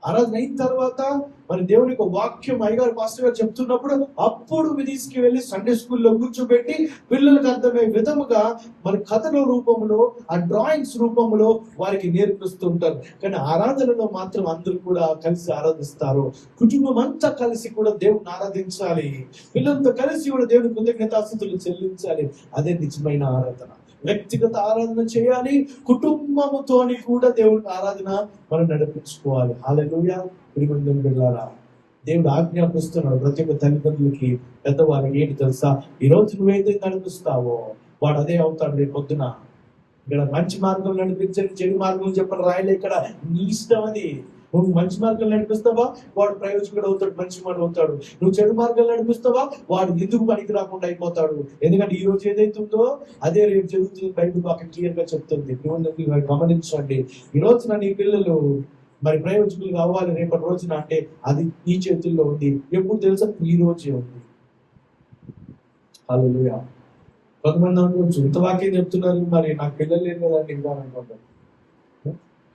A: ఆరాధన అయిన తర్వాత మరి దేవునికి ఒక వాక్యం అయ్యగారు పాస్టర్ గారు చెప్తున్నప్పుడు అప్పుడు తీసుకువెళ్ళి సండే స్కూల్లో కూర్చోబెట్టి పిల్లలకు అర్థమయ్యే విధముగా మరి కథల రూపంలో, ఆ డ్రాయింగ్స్ రూపంలో వారికి నేర్పిస్తుంటారు. కానీ ఆరాధనలో మాత్రం అందరూ కూడా కలిసి ఆరాధిస్తారు. కుటుంబం అంతా కలిసి కూడా దేవుని ఆరాధించాలి. పిల్లలతో కలిసి కూడా దేవుని కృతజ్ఞతాస్తుతులు చెల్లించాలి. అదే నిజమైన ఆరాధన. వ్యక్తిగత ఆరాధన చేయాలి, కుటుంబముతోని కూడా దేవుని ఆరాధన మనం నడిపించుకోవాలి. హల్లెలూయా. బిడ్డలారా, దేవుడు ఆజ్ఞాపిస్తున్నాడు ప్రతి ఒక్క తల్లిదండ్రులకి, పెద్దవాళ్ళకి. ఏంటి తెలుసా? ఈ రోజు నువ్వైతే నడిపిస్తావో వాడు అదే అవుతాడు రేపు పొద్దున. ఇక్కడ మంచి మార్గం నడిపించండి, చెడు మార్గం చెప్పని రాయలే. ఇక్కడ నీ ఇష్టం అది. నువ్వు మంచి మార్గం నడిపిస్తావా వాడు ప్రయోజకుడు అవుతాడు, మంచి మాట అవుతాడు. నువ్వు చెడు మార్గం నడిపిస్తావా వాడు ఎందుకు పనికి రాకుండా అయిపోతాడు. ఎందుకంటే ఈ రోజు ఏదైతుందో అదే రేపు జరుగుతుంది. బైబిల్ అక్కడ క్లియర్ గా చెప్తుంది. గమనించండి, ఈ రోజున నీ పిల్లలు మరి ప్రయోజకులు కావాలి రేపటి రోజున అంటే అది నీ చేతుల్లో ఉంది. ఎప్పుడు తెలుసా? ఈ రోజే ఉంది. హల్లెలూయా. కొంతమంది అనుకోవచ్చు ఇంత వాక్యం చెప్తున్నారు, మరి నాకు పిల్లలు లేదు కదండి ఇంకా అనుకుంటారు.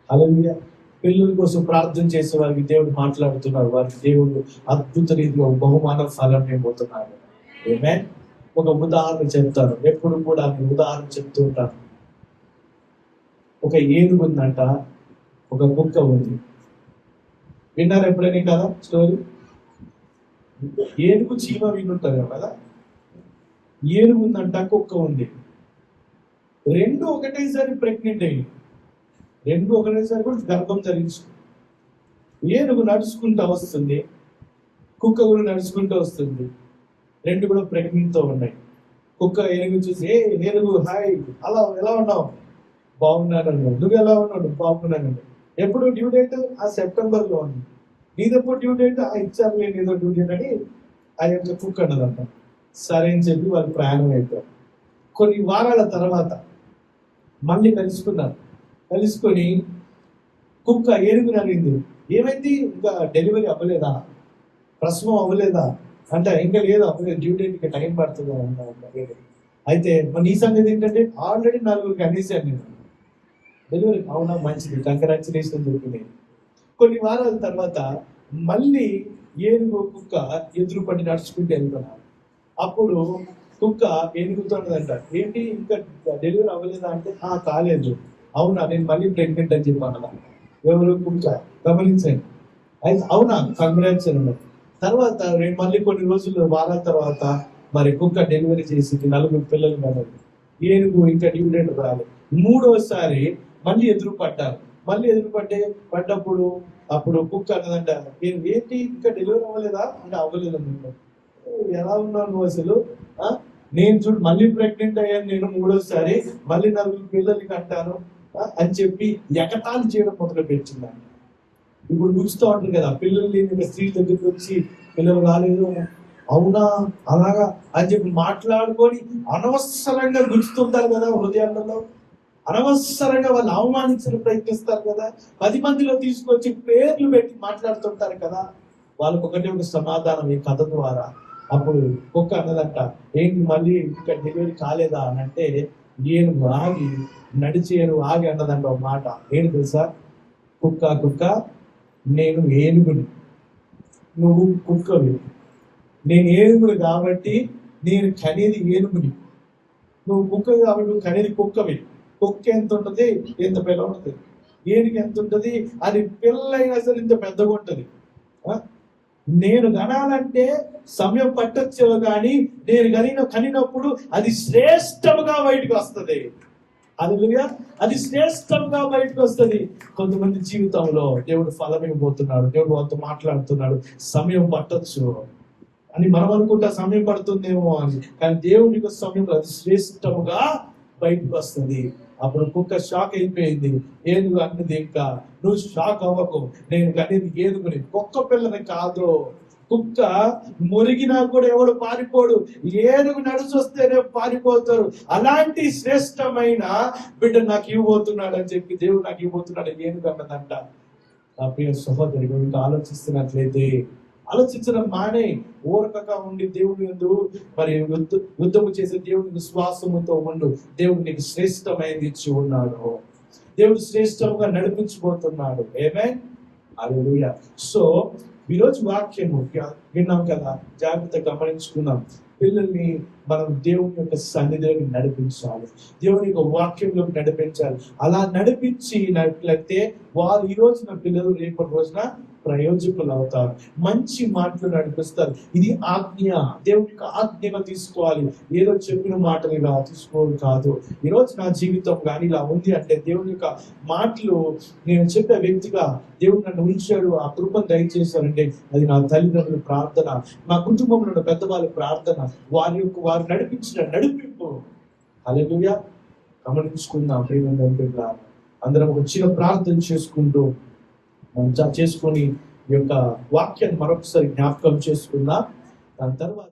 A: హల్లెలూయా. పిల్లల కోసం ప్రార్థన చేసే వారికి దేవుడు మాట్లాడుతున్నారు. వారికి దేవుడు అద్భుత రీతిలో బహుమాన ఫలం ఇవ్వబోతున్నారు. ఆమేన్. ఒక ఉదాహరణ చెప్తాను, ఎప్పుడు కూడా ఉదాహరణ చెప్తూ ఉంటాను. ఒక ఏనుగు ఉందంట, ఒక కుక్క ఉంది. విన్నారు ఎప్పుడైనా కదా స్టోరీ? ఏనుగు చీమ వినుంటారు కదా. ఏనుగు ఉందంట, కుక్క ఉంది. రెండు ఒకటేసారి ప్రెగ్నెంట్ అయ్యి, రెండు ఒకటేసారి కూడా గర్భం ధరించుకుంది. ఏనుగు నడుచుకుంటూ వస్తుంది, కుక్క కూడా నడుచుకుంటూ వస్తుంది. రెండు కూడా ప్రెగ్నెంట్ తో ఉన్నాయి. కుక్క ఏనుగు చూసి, ఏ ఏనుగు హాయ్, అలా ఎలా ఉన్నావు? బాగున్నాను. నువ్వు ఎలా ఉన్నావు? బాగున్నాను. ఎప్పుడు డ్యూ డేట్? ఆ సెప్టెంబర్లో ఉంది. నీదెప్పుడు డ్యూ డేట్? ఇచ్చారు నేను ఏదో డ్యూ డేట్ అని ఆ యొక్క కుక్క అన్నదంట. సరే అని చెప్పి వాళ్ళు ప్రయాణం అయిపోయారు. కొన్ని వారాల తర్వాత మళ్ళీ కలుసుకున్నారు. కలుసుకొని కుక్క ఏనుగుని అడిగింది, ఏమైంది, ఇంకా డెలివరీ అవ్వలేదా, ప్రసవం అవ్వలేదా అంటే, ఇంకా లేదు, అవ్వలేదు, డ్యూ డేట్ ఇంకా టైం పడుతుంది అన్నారు. అయితే నీ సంగతి ఏంటంటే, ఆల్రెడీ 4 అనేసాను నేను డెలివరీ. అవునా, మంచిది, కంగ్రాచులేషన్ దొరికినాయి. కొన్ని వారాల తర్వాత మళ్ళీ ఏనుగు కుక్క ఎదురు పడి నడుచుకుంటూ వెళ్తున్నారు. అప్పుడు కుక్క ఏనుగుతో అంట, ఏంటి ఇంకా డెలివరీ అవ్వలేదా అంటే, కాలేదు. అవునా, నేను మళ్ళీ ప్రెగ్నెంట్ అని చెప్పాను. ఎవరు? కుక్క. గమనించండి. అయితే అవునా, కంగ్రాట్స్ అని. తర్వాత మళ్ళీ కొన్ని రోజులు వారాల తర్వాత మరి కుక్క డెలివరీ చేసి 4 పిల్లలు కలదు. ఏనుగు ఇంకా డ్యూ డేట్ రాలేదు. మూడోసారి మళ్ళీ ఎదురు పడ్డారు. మళ్ళీ ఎదురు పడ్డప్పుడు అప్పుడు కుక్క అన్నదంట, ఏంటి ఇంకా డెలివరీ అవ్వలేదా అంటే, అవ్వలేదు. ఎలా ఉన్నావు నువ్వు అసలు? నేను చూడు మళ్ళీ ప్రెగ్నెంట్ అయ్యాను నేను మూడోసారి, మళ్ళీ 4 పిల్లలకి అంటాను అని చెప్పి ఎగతాళి చేయడం మొదలు పెట్టిందండి. ఇప్పుడు గుర్చుతూ ఉంటారు కదా, పిల్లలు లేని స్త్రీల దగ్గరికి వచ్చి పిల్లలు రాలేదు, అవునా అలాగా అని చెప్పి మాట్లాడుకొని అనవసరంగా గుర్చుతుంటారు కదా హృదయాలలో. అనవసరంగా వాళ్ళు అవమానించడం ప్రయత్నిస్తారు కదా. 10 మందిలో తీసుకొచ్చి పేర్లు పెట్టి మాట్లాడుతుంటారు కదా. వాళ్ళకు ఒకటే ఒక సమాధానం ఈ కథ ద్వారా. అప్పుడు కుక్క అన్నదంట, ఏంటి మళ్ళీ ఇంకా డెలివరీ కాలేదా అని అంటే, ఏనుగు ఆగి ఆగి అన్నదంట ఒక మాట. ఏంటి తెలుసా? కుక్క నేను ఏనుగుని, నువ్వు కుక్కవి. నేను ఏనుగుని కాబట్టి నేను కనేది ఏనుగుని, నువ్వు కుక్కవి కాబట్టి నువ్వు కనేది కుక్కవి. కుక్క ఎంత ఉంటుంది? ఎంత పిల్ల ఉంటుంది. ఏనుగు ఎంత ఉంటుంది? అది పిల్లైనా సరే ఇంత పెద్దగా ఉంటుంది. నేను కనాలంటే సమయం పట్టొచ్చు, కానీ నేను కనినప్పుడు అది శ్రేష్టముగా బయటకు వస్తుంది. అది శ్రేష్టంగా బయటకు వస్తుంది. కొంతమంది జీవితంలో దేవుడు ఫలం ఇవ్వబోతున్నాడు, దేవుడు వాళ్ళతో మాట్లాడుతున్నాడు. సమయం పట్టొచ్చు అని మనం అనుకుంటా, సమయం పడుతుందేమో అని, కానీ దేవునికి సమయంలో అది శ్రేష్టముగా బయటకు వస్తుంది. అప్పుడు కుక్క షాక్ అయిపోయింది. ఏనుగు అన్నది, ఇంకా నువ్వు షాక్ అవ్వకు, నేను అనేది ఏనుగుని, కుక్క పిల్లని కాదు. కుక్క మురిగినా కూడా ఎవడు పారిపోడు, ఏనుగు నడుచు వస్తేనే పారిపోతారు. అలాంటి శ్రేష్టమైన బిడ్డ నాకు ఇవ్వబోతున్నాడు అని చెప్పి దేవుడు నాకు ఇవ్వబోతున్నాడు ఏనుగు అన్నదంట. నా ప్రియ సహోదరి, ఇంకా ఆలోచిస్తున్నట్లయితే ఆలోచించడం మానే, ఊరకగా ఉండి దేవుని యందు మరి యుద్ధము చేసే దేవుని విశ్వాసముతో ఉండు. దేవుడు నీకు శ్రేష్టమైనది ఇచ్చి ఉన్నాడు. దేవుడు శ్రేష్టంగా నడిపించబోతున్నాడు. ఆమేన్, హల్లెలూయా. సో ఈరోజు వాక్యము విన్నాం కదా, జాగ్రత్తగా గమనించుకున్నాం. పిల్లల్ని మనం దేవుని యొక్క సన్నిధిలోకి నడిపించాలి, దేవుని యొక్క వాక్యంలోకి నడిపించాలి. అలా నడిపించినట్లయితే వారు ఈ రోజున పిల్లలు రేపటి రోజున ప్రయోజకులు అవుతారు, మంచి మాటలు నడిపిస్తారు. ఇది ఆజ్ఞ, దేవుని యొక్క ఆజ్ఞగా తీసుకోవాలి. ఏదో చెప్పిన మాటలు ఇలా తీసుకోవడం కాదు. ఈరోజు నా జీవితం కానీ ఇలా ఉంది అంటే దేవుని యొక్క మాటలు నేను చెప్పే వ్యక్తిగా దేవుడు నన్ను ఉంచాడు, ఆ కృపను దయచేశారంటే అది నా తల్లిదండ్రుల ప్రార్థన, నా కుటుంబంలో పెద్దవాళ్ళ ప్రార్థన, వారు నడిపించిన నడిపింపు. హల్లెలూయా. గమనించుకుందాం ప్రియమైన అందరం ఒక చిన్న ప్రార్థన చేసుకుంటూ చేసుకొని ఈ యొక్క వాక్యాన్ని మరొకసారి జ్ఞాపకం చేసుకుందాం. దాని తర్వాత